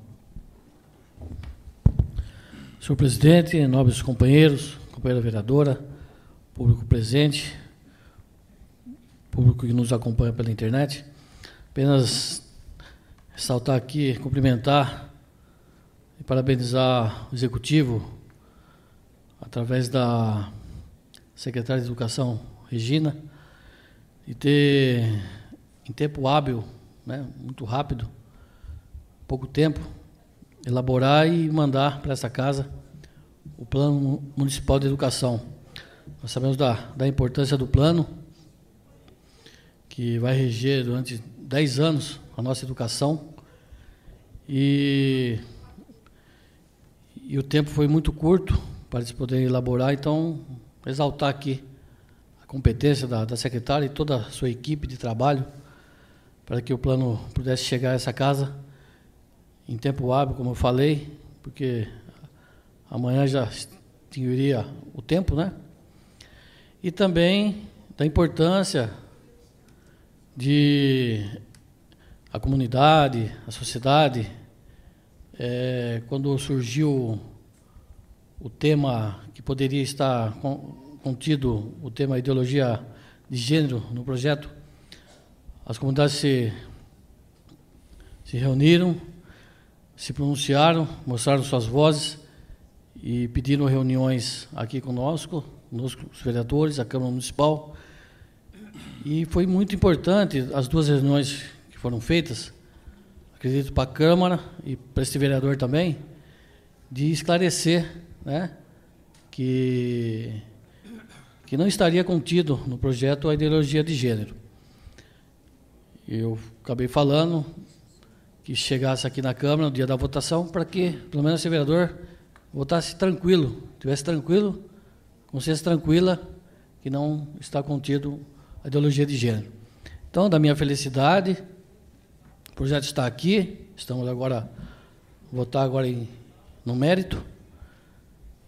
Senhor presidente, nobres companheiros, companheira vereadora, público presente, público que nos acompanha pela internet, apenas ressaltar aqui, cumprimentar e parabenizar o Executivo, através da secretária de Educação, Regina, e ter, em tempo hábil, né, muito rápido, pouco tempo, elaborar e mandar para essa casa o Plano Municipal de Educação. Nós sabemos da importância do plano, que vai reger durante 10 anos a nossa educação. E o tempo foi muito curto para eles poderem elaborar, então, exaltar aqui a competência da secretária e toda a sua equipe de trabalho para que o plano pudesse chegar a essa casa em tempo hábil, como eu falei, porque amanhã já extinguiria o tempo, né? E também da importância de a comunidade, a sociedade, quando surgiu o tema que poderia estar contido, o tema ideologia de gênero no projeto, as comunidades se reuniram, se pronunciaram, mostraram suas vozes e pediram reuniões aqui conosco, os vereadores, a Câmara Municipal. E foi muito importante as duas reuniões que foram feitas, acredito, para a Câmara e para esse vereador também, de esclarecer, né, que não estaria contido no projeto a ideologia de gênero. Eu acabei falando que chegasse aqui na Câmara no dia da votação para que, pelo menos, esse vereador votasse tranquilo, estivesse tranquilo, consciência tranquila, que não está contido a ideologia de gênero. Então, da minha felicidade, o projeto está aqui, estamos agora, votar agora no mérito,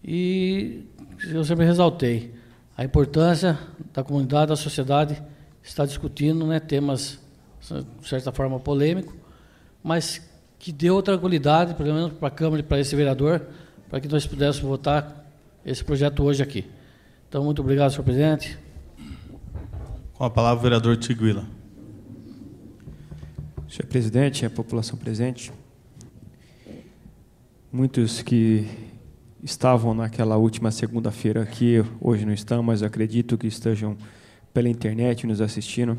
e eu sempre ressaltei a importância da comunidade, da sociedade, estar discutindo, né, temas, de certa forma, polêmicos, mas que deu tranquilidade, pelo menos para a Câmara e para esse vereador, para que nós pudéssemos votar esse projeto hoje aqui. Então, muito obrigado, senhor presidente. Com a palavra, o vereador Tiguila. Senhor presidente, a população presente, muitos que estavam naquela última segunda-feira aqui, hoje não estão, mas acredito que estejam pela internet nos assistindo,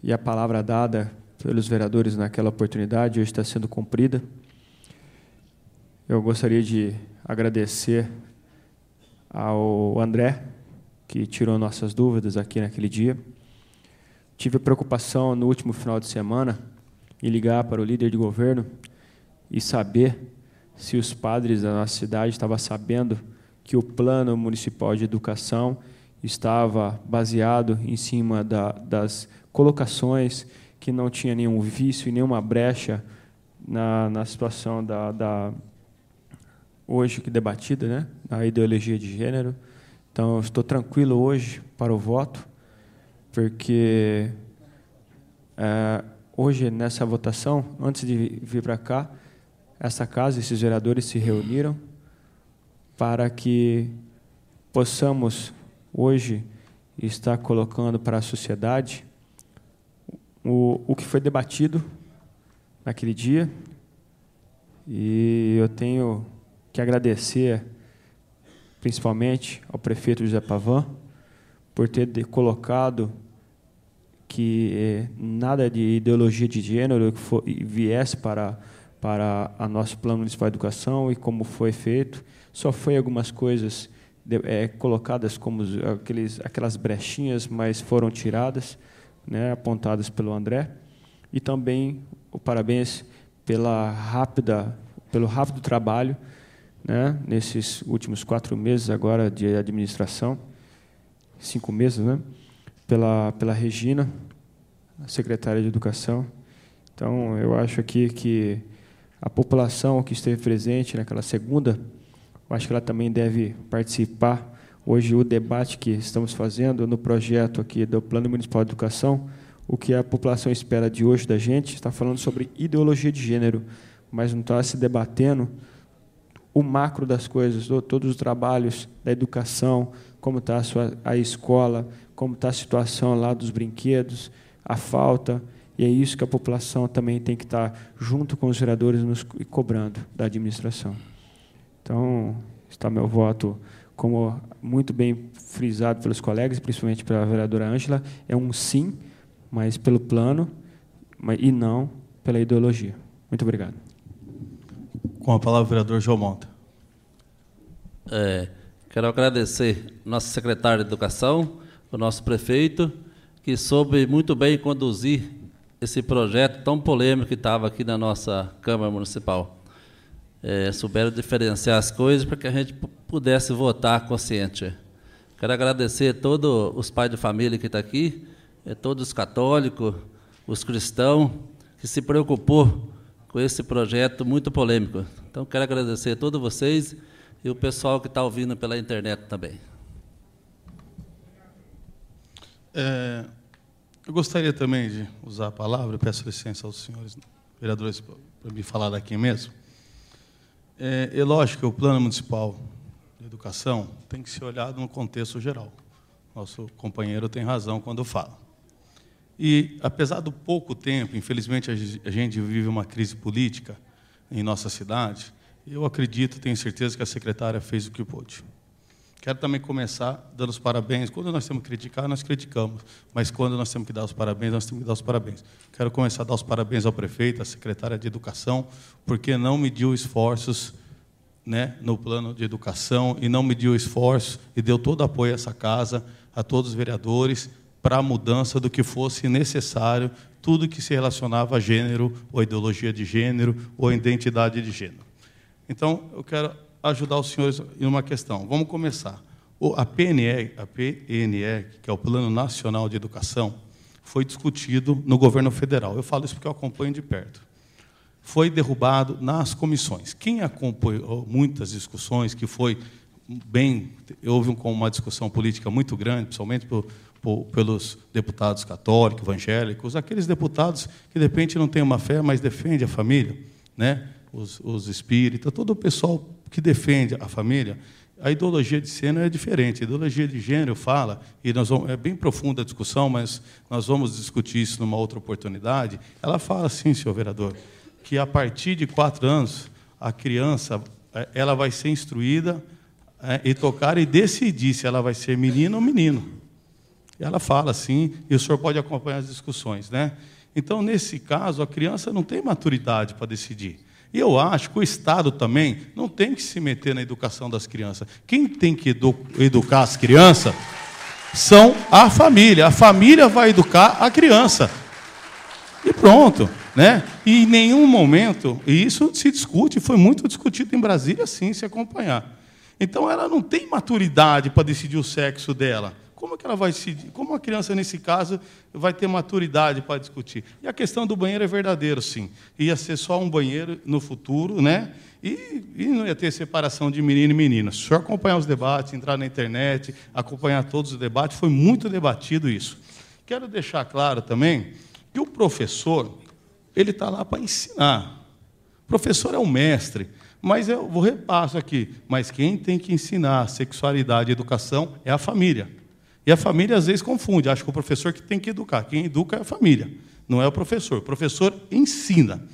e a palavra dada pelos vereadores naquela oportunidade hoje está sendo cumprida. Eu gostaria de agradecer ao André, que tirou nossas dúvidas aqui naquele dia. Tive preocupação no último final de semana em ligar para o líder de governo e saber se os padres da nossa cidade estavam sabendo que o plano municipal de educação estava baseado em cima das colocações, que não tinha nenhum vício e nenhuma brecha na situação hoje que debatida, né, na ideologia de gênero. Então, eu estou tranquilo hoje para o voto, porque hoje, nessa votação, antes de vir para cá, essa casa, esses vereadores se reuniram para que possamos, hoje, estar colocando para a sociedade o que foi debatido naquele dia. E eu tenho que agradecer, principalmente, ao prefeito José Pavan, por ter colocado que nada de ideologia de gênero viesse para a nosso plano municipal de educação, e como foi feito, só foi algumas coisas colocadas como aquelas brechinhas, mas foram tiradas, né, apontadas pelo André. E também o parabéns pelo rápido trabalho, né, nesses últimos 4 meses agora de administração, 5 meses, né, pela Regina, a secretária de Educação. Então, eu acho aqui que a população que esteve presente naquela segunda, eu acho que ela também deve participar. Hoje, o debate que estamos fazendo no projeto aqui do Plano Municipal de Educação, o que a população espera de hoje da gente, está falando sobre ideologia de gênero, mas não está se debatendo o macro das coisas, todos os trabalhos da educação, como está a escola, como está a situação lá dos brinquedos, a falta, e é isso que a população também tem que estar junto com os vereadores nos cobrando da administração. Então, está meu voto, como muito bem frisado pelos colegas, principalmente pela vereadora Ângela, é um sim, mas pelo plano, e não pela ideologia. Muito obrigado. Com a palavra, o vereador João Monta. Quero agradecer nosso secretário de Educação, o nosso prefeito, que soube muito bem conduzir esse projeto tão polêmico que estava aqui na nossa Câmara Municipal. Souberam diferenciar as coisas para que a gente pudesse votar consciente. Quero agradecer a todos os pais de família que estão aqui, todos os católicos, os cristãos, que se preocupou com esse projeto muito polêmico. Então, quero agradecer a todos vocês e o pessoal que está ouvindo pela internet também. Eu gostaria também de usar a palavra, peço licença aos senhores vereadores para me falar daqui mesmo. É lógico que o Plano Municipal de Educação tem que ser olhado no contexto geral. Nosso companheiro tem razão quando fala. E, apesar do pouco tempo, infelizmente, a gente vive uma crise política em nossa cidade, eu acredito, tenho certeza que a secretária fez o que pôde. Quero também começar dando os parabéns. Quando nós temos que criticar, nós criticamos. Mas quando nós temos que dar os parabéns, nós temos que dar os parabéns. Quero começar a dar os parabéns ao prefeito, à secretária de Educação, porque não mediu esforços, né, no plano de educação e não mediu esforços e deu todo apoio a essa casa, a todos os vereadores, para a mudança do que fosse necessário, tudo que se relacionava a gênero, ou ideologia de gênero, ou identidade de gênero. Então, eu quero ajudar os senhores em uma questão. Vamos começar. A PNE, que é o Plano Nacional de Educação, foi discutido no governo federal. Eu falo isso porque eu acompanho de perto. Foi derrubado nas comissões. Quem acompanhou muitas discussões, que foi bem... Houve uma discussão política muito grande, principalmente pelos deputados católicos, evangélicos, aqueles deputados que, de repente, não têm uma fé, mas defendem a família, né? Os espíritas, todo o pessoal que defende a família. A ideologia de gênero é diferente. A ideologia de gênero fala, e é bem profunda a discussão, mas nós vamos discutir isso numa outra oportunidade. Ela fala assim, senhor vereador, que a partir de 4 anos, a criança ela vai ser instruída e tocar e decidir se ela vai ser menino ou menino. Ela fala assim, e o senhor pode acompanhar as discussões, né? Então, nesse caso, a criança não tem maturidade para decidir. E eu acho que o Estado também não tem que se meter na educação das crianças. Quem tem que educar as crianças são a família. A família vai educar a criança. E pronto, né? E em nenhum momento, e isso se discute, foi muito discutido em Brasília, sim, se acompanhar. Então, ela não tem maturidade para decidir o sexo dela. Como que ela vai decidir? Como a criança, nesse caso, vai ter maturidade para discutir? E a questão do banheiro é verdadeiro, sim. Ia ser só um banheiro no futuro, né? E não ia ter separação de menino e menina. Se o senhor acompanhar os debates, entrar na internet, acompanhar todos os debates, foi muito debatido isso. Quero deixar claro também que o professor, ele está lá para ensinar. O professor é um mestre. Mas eu vou repasso aqui. Mas quem tem que ensinar sexualidade e educação é a família. E a família, às vezes, confunde. Acha que o professor que tem que educar. Quem educa é a família, não é o professor. O professor ensina.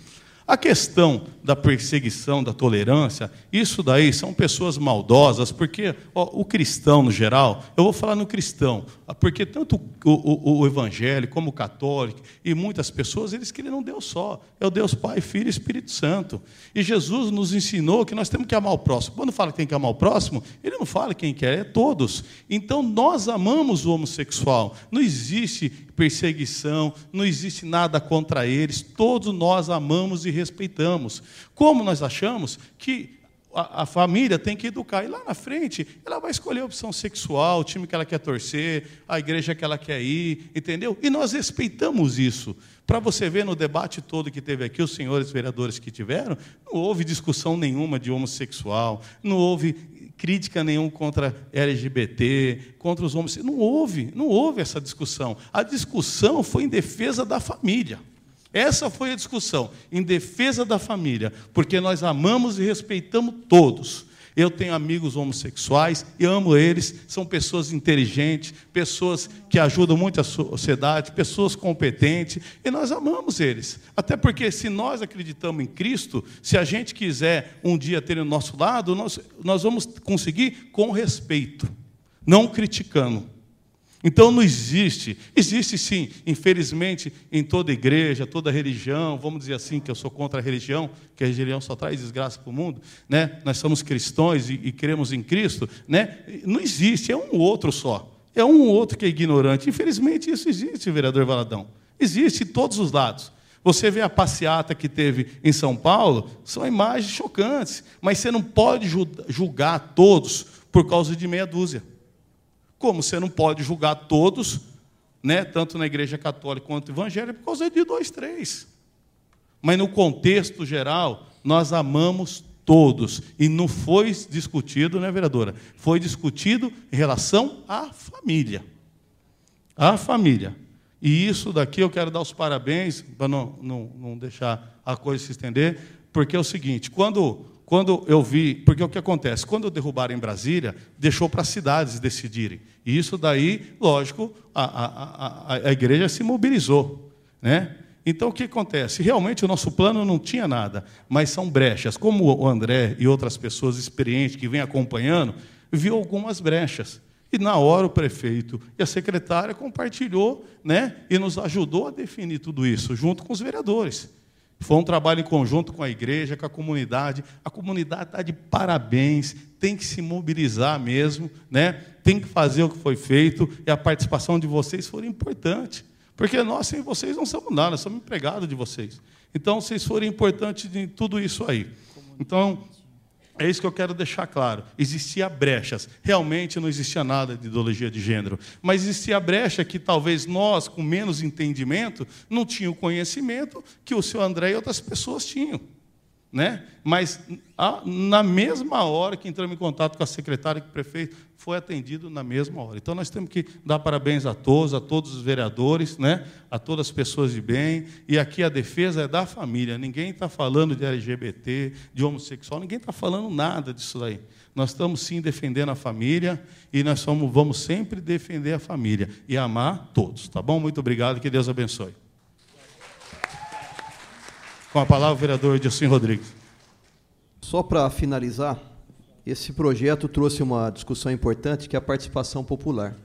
A questão da perseguição, da tolerância, isso daí são pessoas maldosas, porque o cristão, no geral, eu vou falar no cristão, porque tanto o evangélico como o católico e muitas pessoas, eles querem um Deus só. É o Deus Pai, Filho e Espírito Santo. E Jesus nos ensinou que nós temos que amar o próximo. Quando fala que tem que amar o próximo, ele não fala quem quer, é todos. Então, nós amamos o homossexual. Não existe perseguição, não existe nada contra eles, todos nós amamos e respeitamos. Como nós achamos que a família tem que educar, e lá na frente ela vai escolher a opção sexual, o time que ela quer torcer, a igreja que ela quer ir, entendeu? E nós respeitamos isso. Para você ver no debate todo que teve aqui, os senhores vereadores que tiveram, não houve discussão nenhuma de homossexual, não houve crítica nenhuma contra LGBT, contra os homossexuais. Não houve essa discussão. A discussão foi em defesa da família. Essa foi a discussão, em defesa da família, porque nós amamos e respeitamos todos. Eu tenho amigos homossexuais e amo eles, são pessoas inteligentes, pessoas que ajudam muito a sociedade, pessoas competentes, e nós amamos eles. Até porque, se nós acreditamos em Cristo, se a gente quiser um dia ter ao nosso lado, nós vamos conseguir com respeito, não criticando. Então não existe. Existe sim, infelizmente, em toda igreja, toda religião, vamos dizer assim, que eu sou contra a religião, que a religião só traz desgraça para o mundo, né? Nós somos cristãos e cremos em Cristo, né? Não existe, é um outro só. É um outro que é ignorante. Infelizmente isso existe, vereador Valadão. Existe em todos os lados. Você vê a passeata que teve em São Paulo, são imagens chocantes, mas você não pode julgar todos por causa de meia dúzia. Como você não pode julgar todos, né, tanto na igreja católica quanto evangélica, por causa de 2, 3. Mas no contexto geral, nós amamos todos. E não foi discutido, né, vereadora? Foi discutido em relação à família. À família. E isso daqui eu quero dar os parabéns, para não deixar a coisa se estender, porque é o seguinte, quando eu vi, porque o que acontece? Quando derrubaram em Brasília, deixou para as cidades decidirem. E isso daí, lógico, a igreja se mobilizou, né? Então, o que acontece? Realmente, o nosso plano não tinha nada, mas são brechas. Como o André e outras pessoas experientes que vêm acompanhando, viu algumas brechas. E, na hora, o prefeito e a secretária compartilhou, né, e nos ajudou a definir tudo isso, junto com os vereadores. Foi um trabalho em conjunto com a igreja, com a comunidade. A comunidade está de parabéns, tem que se mobilizar mesmo, né? Tem que fazer o que foi feito, e a participação de vocês foi importante. Porque nós, sem vocês, não somos nada, nós somos empregados de vocês. Então, vocês foram importantes em tudo isso aí. Então, é isso que eu quero deixar claro. Existia brechas. Realmente não existia nada de ideologia de gênero. Mas existia brecha que talvez nós, com menos entendimento, não tínhamos o conhecimento que o senhor André e outras pessoas tinham, né? Mas, na mesma hora que entramos em contato com a secretária e com o prefeito, foi atendido na mesma hora. Então, nós temos que dar parabéns a todos os vereadores, né? A todas as pessoas de bem. E aqui a defesa é da família. Ninguém está falando de LGBT, de homossexual, ninguém está falando nada disso aí. Nós estamos, sim, defendendo a família e nós vamos sempre defender a família e amar todos. Tá bom? Muito obrigado, que Deus abençoe. Com a palavra, o vereador Edilson Rodrigues. Só para finalizar, esse projeto trouxe uma discussão importante, que é a participação popular.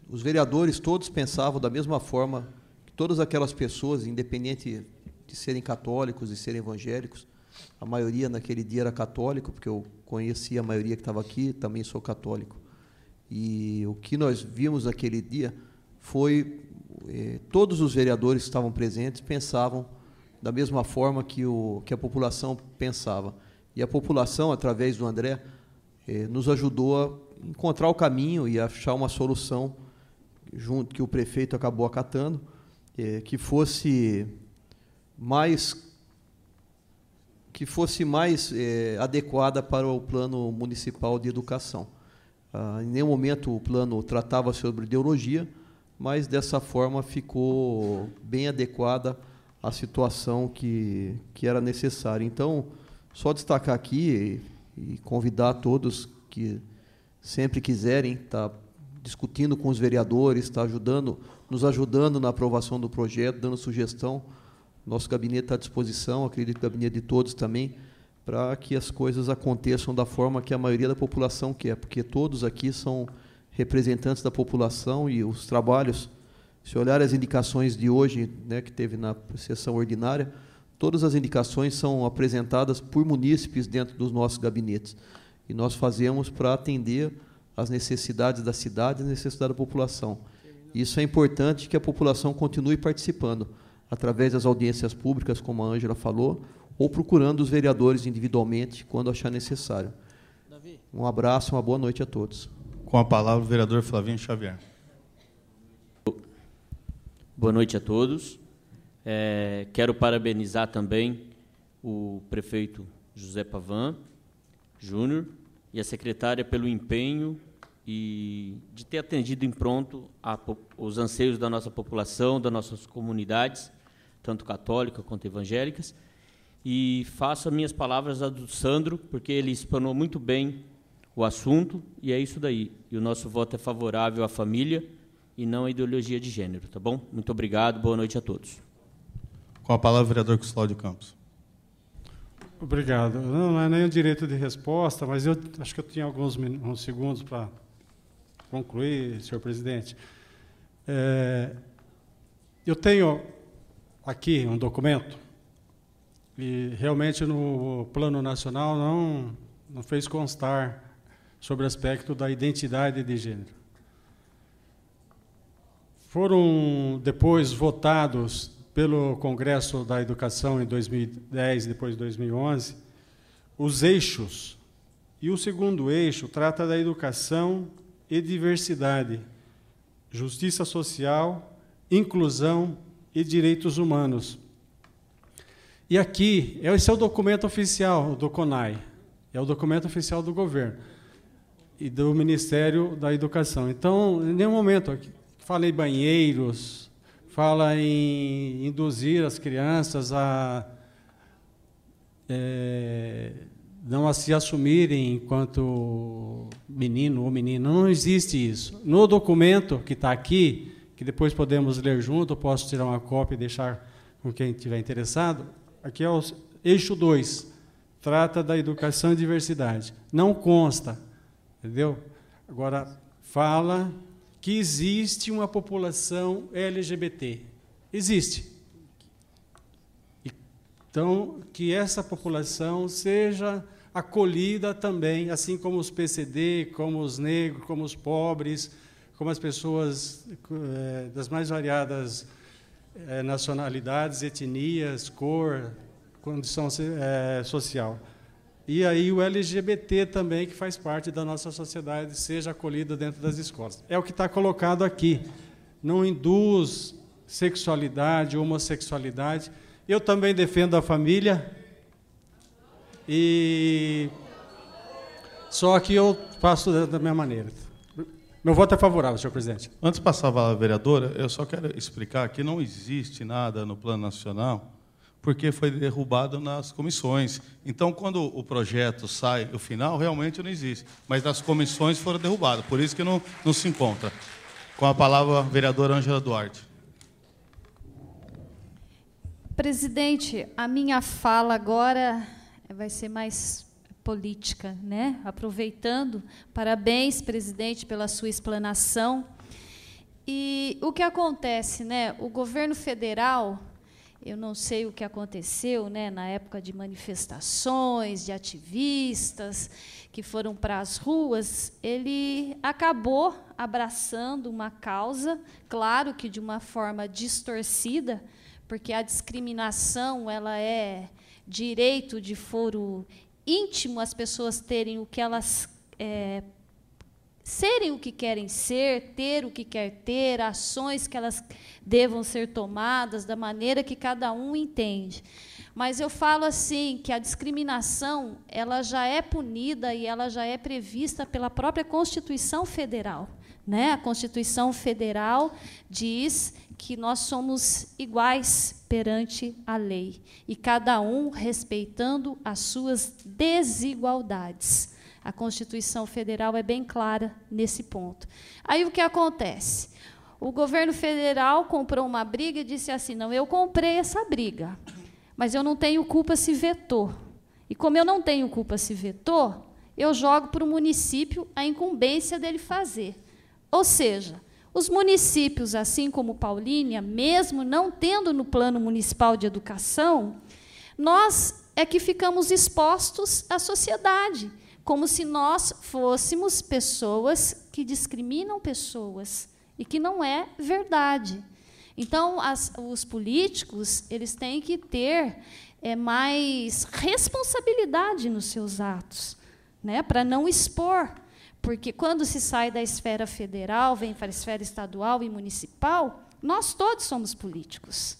Os vereadores todos pensavam da mesma forma que todas aquelas pessoas, independente de serem católicos e serem evangélicos, a maioria naquele dia era católico, porque eu conheci a maioria que estava aqui, também sou católico. E o que nós vimos naquele dia foi todos os vereadores que estavam presentes pensavam da mesma forma que a população pensava. E a população, através do André, nos ajudou a encontrar o caminho e achar uma solução, junto que o prefeito acabou acatando, que fosse mais adequada para o plano municipal de educação. Em nenhum momento o plano tratava sobre ideologia, mas dessa forma ficou bem adequada à situação que era necessária. Então, só destacar aqui e convidar todos que sempre quiserem estar discutindo com os vereadores, estar nos ajudando na aprovação do projeto, dando sugestão. Nosso gabinete está à disposição, acredito que o gabinete de todos também, para que as coisas aconteçam da forma que a maioria da população quer, porque todos aqui são representantes da população e os trabalhos, se olhar as indicações de hoje, né, que teve na sessão ordinária, todas as indicações são apresentadas por munícipes dentro dos nossos gabinetes. E nós fazemos para atender às necessidades da cidade e às necessidades da população. Isso é importante que a população continue participando, através das audiências públicas, como a Ângela falou, ou procurando os vereadores individualmente, quando achar necessário. Um abraço, uma boa noite a todos. Com a palavra, o vereador Flavinho Xavier. Boa noite a todos. Quero parabenizar também o prefeito José Pavan Júnior e a secretária pelo empenho e de ter atendido em pronto os anseios da nossa população, das nossas comunidades, tanto católicas quanto evangélicas. E faço as minhas palavras a do Sandro, porque ele explanou muito bem o assunto, e é isso daí. E o nosso voto é favorável à família e não à ideologia de gênero, tá bom? Muito obrigado, boa noite a todos. Com a palavra, o vereador Custódio Campos. Obrigado. Não é nem o direito de resposta, mas eu acho que eu tinha uns segundos para concluir, senhor presidente. Eu tenho aqui um documento, e realmente no plano nacional não fez constar sobre o aspecto da identidade de gênero. Foram depois votados pelo Congresso da Educação em 2010, depois de 2011, os eixos. E o segundo eixo trata da educação e diversidade, justiça social, inclusão e direitos humanos. E aqui, esse é o documento oficial do CONAI, é o documento oficial do governo e do Ministério da Educação. Então, em nenhum momento, aqui, fala em banheiros, fala em induzir as crianças a não a se assumirem enquanto menino ou menina. Não existe isso. No documento que está aqui, que depois podemos ler junto, eu posso tirar uma cópia e deixar com quem estiver interessado, aqui é o eixo 2, trata da educação e diversidade. Não consta, entendeu? Agora, fala que existe uma população LGBT. Existe. Então, que essa população seja acolhida também, assim como os PCD, como os negros, como os pobres, como as pessoas das mais variadas nacionalidades, etnias, cor, condição social. E aí o LGBT também, que faz parte da nossa sociedade, seja acolhido dentro das escolas. É o que está colocado aqui. Não induz sexualidade, homossexualidade. Eu também defendo a família, só que eu faço da minha maneira. Meu voto é favorável, senhor presidente. Antes de passar a palavra à vereadora, eu só quero explicar que não existe nada no plano nacional, porque foi derrubado nas comissões. Então, quando o projeto sai, o final, realmente não existe. Mas nas comissões foram derrubados, por isso que não se encontra. Com a palavra, a vereadora Ângela Duarte. Presidente, a minha fala agora vai ser mais política, né? Aproveitando, parabéns, presidente, pela sua explanação. E o que acontece, né? O governo federal, eu não sei o que aconteceu, né, na época de manifestações, de ativistas que foram para as ruas, ele acabou abraçando uma causa, claro que de uma forma distorcida, porque a discriminação ela é direito de foro íntimo, as pessoas terem o que elas serem o que querem ser, ter o que quer ter, ações que elas devam ser tomadas da maneira que cada um entende. Mas eu falo assim que a discriminação ela já é punida e ela já é prevista pela própria Constituição Federal, né? A Constituição Federal diz que nós somos iguais perante a lei, e cada um respeitando as suas desigualdades. A Constituição Federal é bem clara nesse ponto. Aí o que acontece? O governo federal comprou uma briga e disse assim, não, eu comprei essa briga, mas eu não tenho culpa se vetou. E como eu não tenho culpa se vetou, eu jogo para o município a incumbência dele fazer. Ou seja, os municípios, assim como Paulínia, mesmo não tendo no plano municipal de educação, nós é que ficamos expostos à sociedade, como se nós fôssemos pessoas que discriminam pessoas, e que não é verdade. Então, os políticos eles têm que ter mais responsabilidade nos seus atos, né, para não expor. Porque quando se sai da esfera federal, vem para a esfera estadual e municipal, nós todos somos políticos.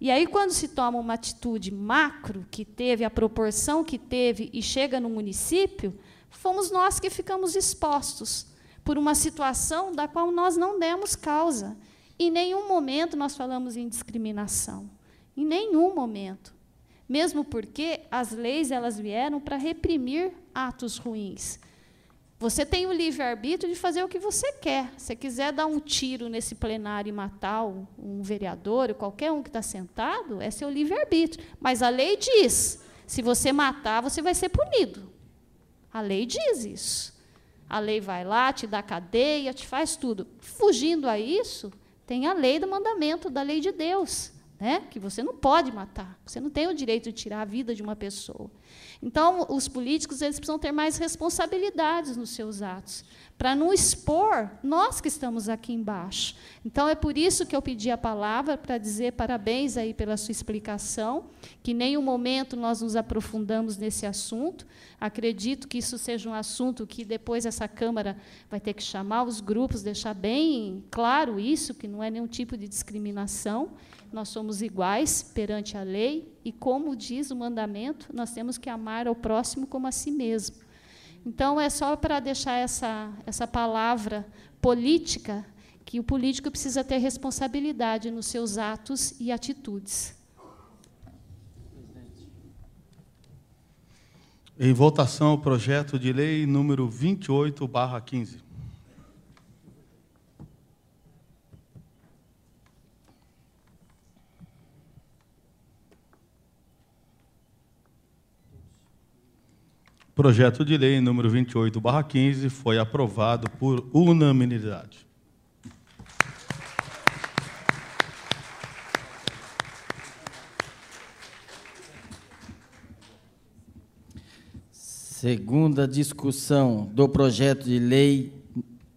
E aí, quando se toma uma atitude macro, que teve a proporção que teve e chega no município, fomos nós que ficamos expostos por uma situação da qual nós não demos causa. Em nenhum momento nós falamos em discriminação. Em nenhum momento. Mesmo porque as leis elas vieram para reprimir atos ruins. Você tem o livre-arbítrio de fazer o que você quer. Se quiser dar um tiro nesse plenário e matar um vereador, ou qualquer um que está sentado, é seu livre-arbítrio. Mas a lei diz, se você matar, você vai ser punido. A lei diz isso. A lei vai lá, te dá cadeia, te faz tudo. Fugindo a isso, tem a lei do mandamento, da lei de Deus, né? Que você não pode matar, você não tem o direito de tirar a vida de uma pessoa. Então, os políticos eles precisam ter mais responsabilidades nos seus atos, para não expor nós que estamos aqui embaixo. Então, é por isso que eu pedi a palavra, para dizer parabéns aí pela sua explicação, que em nenhum momento nós nos aprofundamos nesse assunto. Acredito que isso seja um assunto que depois essa Câmara vai ter que chamar os grupos, deixar bem claro isso, que não é nenhum tipo de discriminação. Nós somos iguais perante a lei e, como diz o mandamento, nós temos que amar ao próximo como a si mesmo. Então, é só para deixar essa palavra política, que o político precisa ter responsabilidade nos seus atos e atitudes. Em votação, o projeto de lei número 28/15. O projeto de lei número 28/15 foi aprovado por unanimidade. Segunda discussão do projeto de lei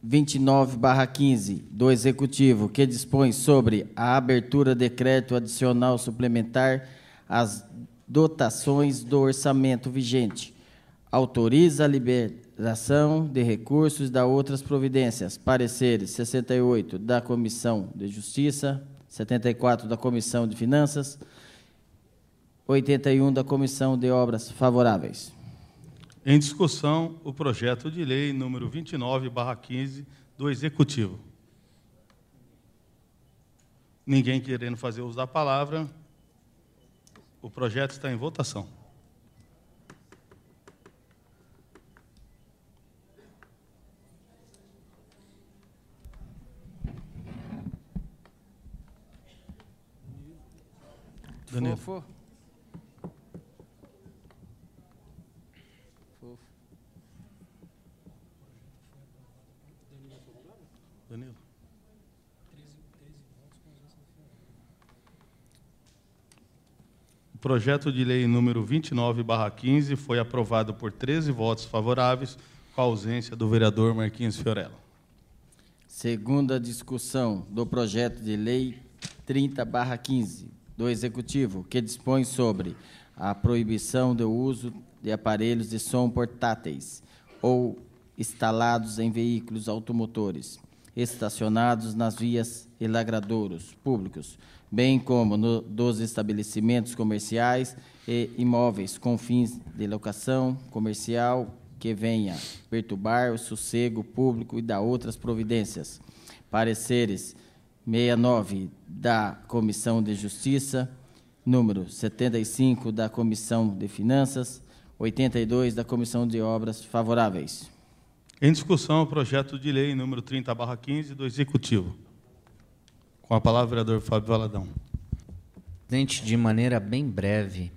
29/15 do Executivo, que dispõe sobre a abertura de decreto adicional suplementar às dotações do orçamento vigente. Autoriza a liberação de recursos e dá outras providências. Pareceres 68 da Comissão de Justiça, 74 da Comissão de Finanças, 81 da Comissão de Obras. Favoráveis. Em discussão, o projeto de lei número 29/15 do Executivo. Ninguém querendo fazer uso da palavra, o projeto está em votação. Danilo. Fofo. Danilo. O projeto de lei número 29/15 foi aprovado por 13 votos favoráveis, com a ausência do vereador Marquinhos Fiorello. Segunda discussão do projeto de lei 30/15 do Executivo, que dispõe sobre a proibição do uso de aparelhos de som portáteis ou instalados em veículos automotores, estacionados nas vias e lagradouros públicos, bem como dos estabelecimentos comerciais e imóveis com fins de locação comercial que venha perturbar o sossego público e dar outras providências. Pareceres 69 da Comissão de Justiça, número 75 da Comissão de Finanças, 82 da Comissão de Obras. Favoráveis. Em discussão, o projeto de lei número 30/15 do Executivo. Com a palavra, o vereador Fábio Valadão. Presidente, de maneira bem breve,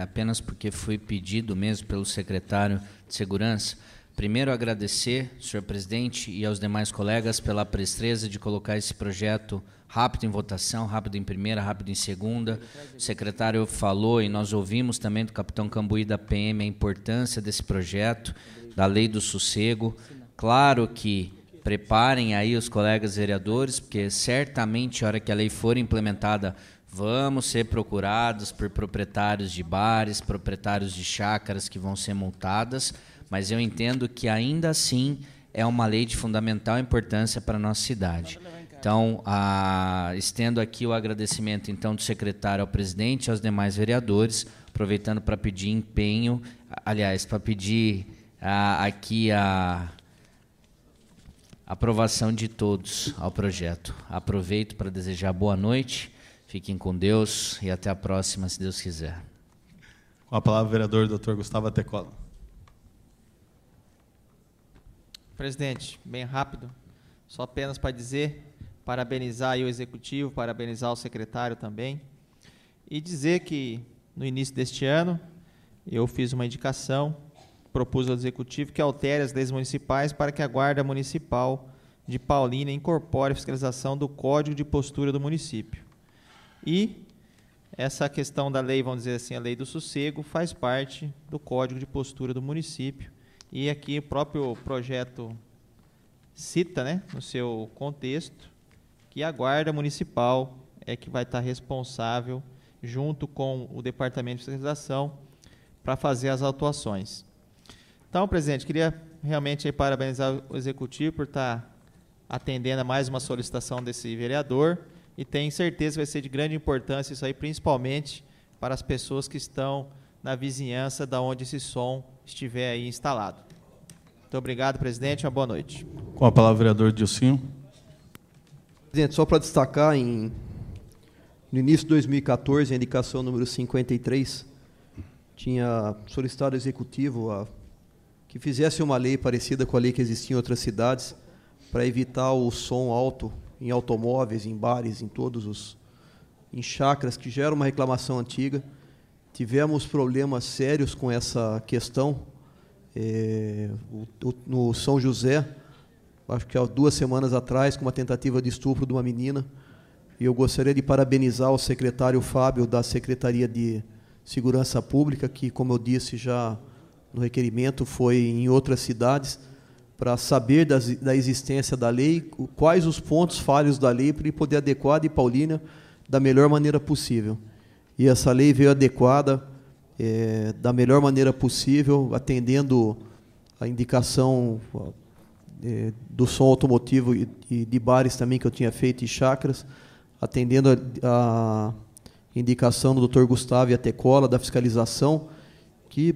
apenas porque foi pedido mesmo pelo secretário de Segurança. Primeiro, agradecer, senhor presidente, e aos demais colegas pela presteza de colocar esse projeto rápido em votação, rápido em primeira, rápido em segunda. O secretário falou, e nós ouvimos também do capitão Cambuí da PM, a importância desse projeto, da lei do sossego. Claro que preparem aí os colegas vereadores, porque certamente, a hora que a lei for implementada, vamos ser procurados por proprietários de bares, proprietários de chácaras que vão ser multadas, mas eu entendo que ainda assim é uma lei de fundamental importância para a nossa cidade. Então, estendo aqui o agradecimento então do secretário ao presidente e aos demais vereadores, aproveitando para pedir empenho, aliás, para pedir aqui a aprovação de todos ao projeto. Aproveito para desejar boa noite, fiquem com Deus e até a próxima, se Deus quiser. Com a palavra, o vereador Dr. Gustavo Atecola. Presidente, bem rápido, só apenas para dizer, parabenizar aí o Executivo, parabenizar o secretário também, e dizer que no início deste ano eu fiz uma indicação propus ao Executivo que altere as leis municipais para que a Guarda Municipal de Paulínia incorpore a fiscalização do Código de Postura do município. E essa questão da lei, vamos dizer assim, a Lei do Sossego, faz parte do Código de Postura do município. E aqui o próprio projeto cita, né, no seu contexto, que a Guarda Municipal é que vai estar responsável, junto com o Departamento de Fiscalização, para fazer as autuações. Então, presidente, queria realmente aí parabenizar o Executivo por estar atendendo a mais uma solicitação desse vereador, e tenho certeza que vai ser de grande importância isso aí, principalmente para as pessoas que estão na vizinhança da onde esse som estiver aí instalado. Muito obrigado, presidente. Uma boa noite. Com a palavra, o vereador Dilcinho. Presidente, só para destacar, no início de 2014, a indicação número 53, tinha solicitado ao Executivo que fizesse uma lei parecida com a lei que existia em outras cidades, para evitar o som alto em automóveis, em bares, em chácaras, que já era uma reclamação antiga. Tivemos problemas sérios com essa questão. No São José, acho que há 2 semanas atrás, com uma tentativa de estupro de uma menina. E eu gostaria de parabenizar o secretário Fábio, da Secretaria de Segurança Pública, que, como eu disse já no requerimento, foi em outras cidades, para saber da existência da lei, quais os pontos falhos da lei, para ele poder adequar de Paulínia da melhor maneira possível. E essa lei veio adequada da melhor maneira possível, atendendo a indicação do som automotivo e de bares também que eu tinha feito, e chácaras, atendendo a indicação do Dr. Gustavo e a Tecola, da fiscalização, que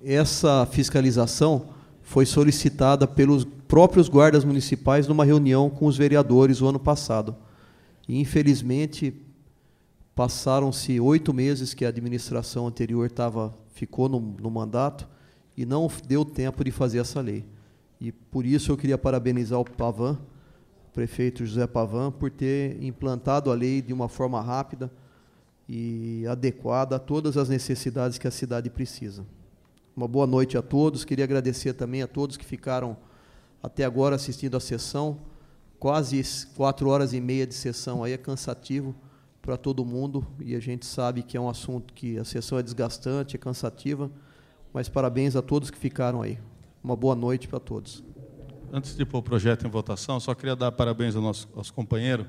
essa fiscalização foi solicitada pelos próprios guardas municipais numa reunião com os vereadores o ano passado. E, infelizmente, passaram-se 8 meses que a administração anterior ficou no mandato e não deu tempo de fazer essa lei. E, por isso, eu queria parabenizar o Pavan, o prefeito José Pavan, por ter implantado a lei de uma forma rápida e adequada a todas as necessidades que a cidade precisa. Uma boa noite a todos. Queria agradecer também a todos que ficaram até agora assistindo a sessão. Quase 4 horas e meia de sessão aí é cansativo para todo mundo, e a gente sabe que é um assunto que a sessão é desgastante, é cansativa, mas parabéns a todos que ficaram aí. Uma boa noite para todos. Antes de pôr o projeto em votação, só queria dar parabéns aos companheiros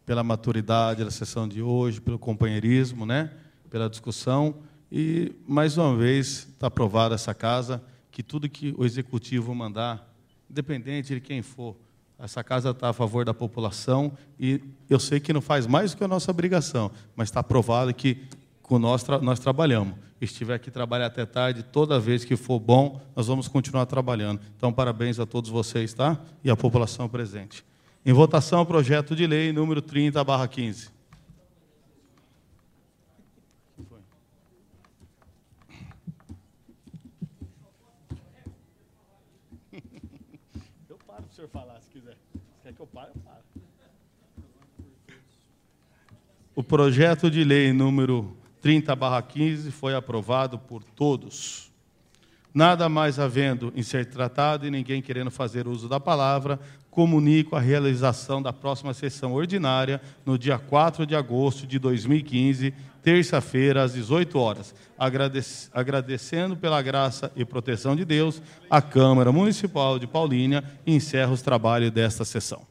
pela maturidade da sessão de hoje, pelo companheirismo, né, pela discussão. E, mais uma vez, está aprovada essa casa, que tudo que o Executivo mandar, independente de quem for, essa casa está a favor da população, e eu sei que não faz mais do que a nossa obrigação, mas está aprovado que com nós trabalhamos. E se tiver que trabalhar até tarde, toda vez que for bom, nós vamos continuar trabalhando. Então, parabéns a todos vocês, tá? E a população presente. Em votação, o projeto de lei número 30/15. Falar, se quiser. Se quer que eu pare, eu paro. O projeto de lei número 30/15 foi aprovado por todos. Nada mais havendo em ser tratado e ninguém querendo fazer uso da palavra, comunico a realização da próxima sessão ordinária no dia 4 de agosto de 2015, terça-feira, às 18 horas. Agradecendo pela graça e proteção de Deus, a Câmara Municipal de Paulínia encerra os trabalhos desta sessão.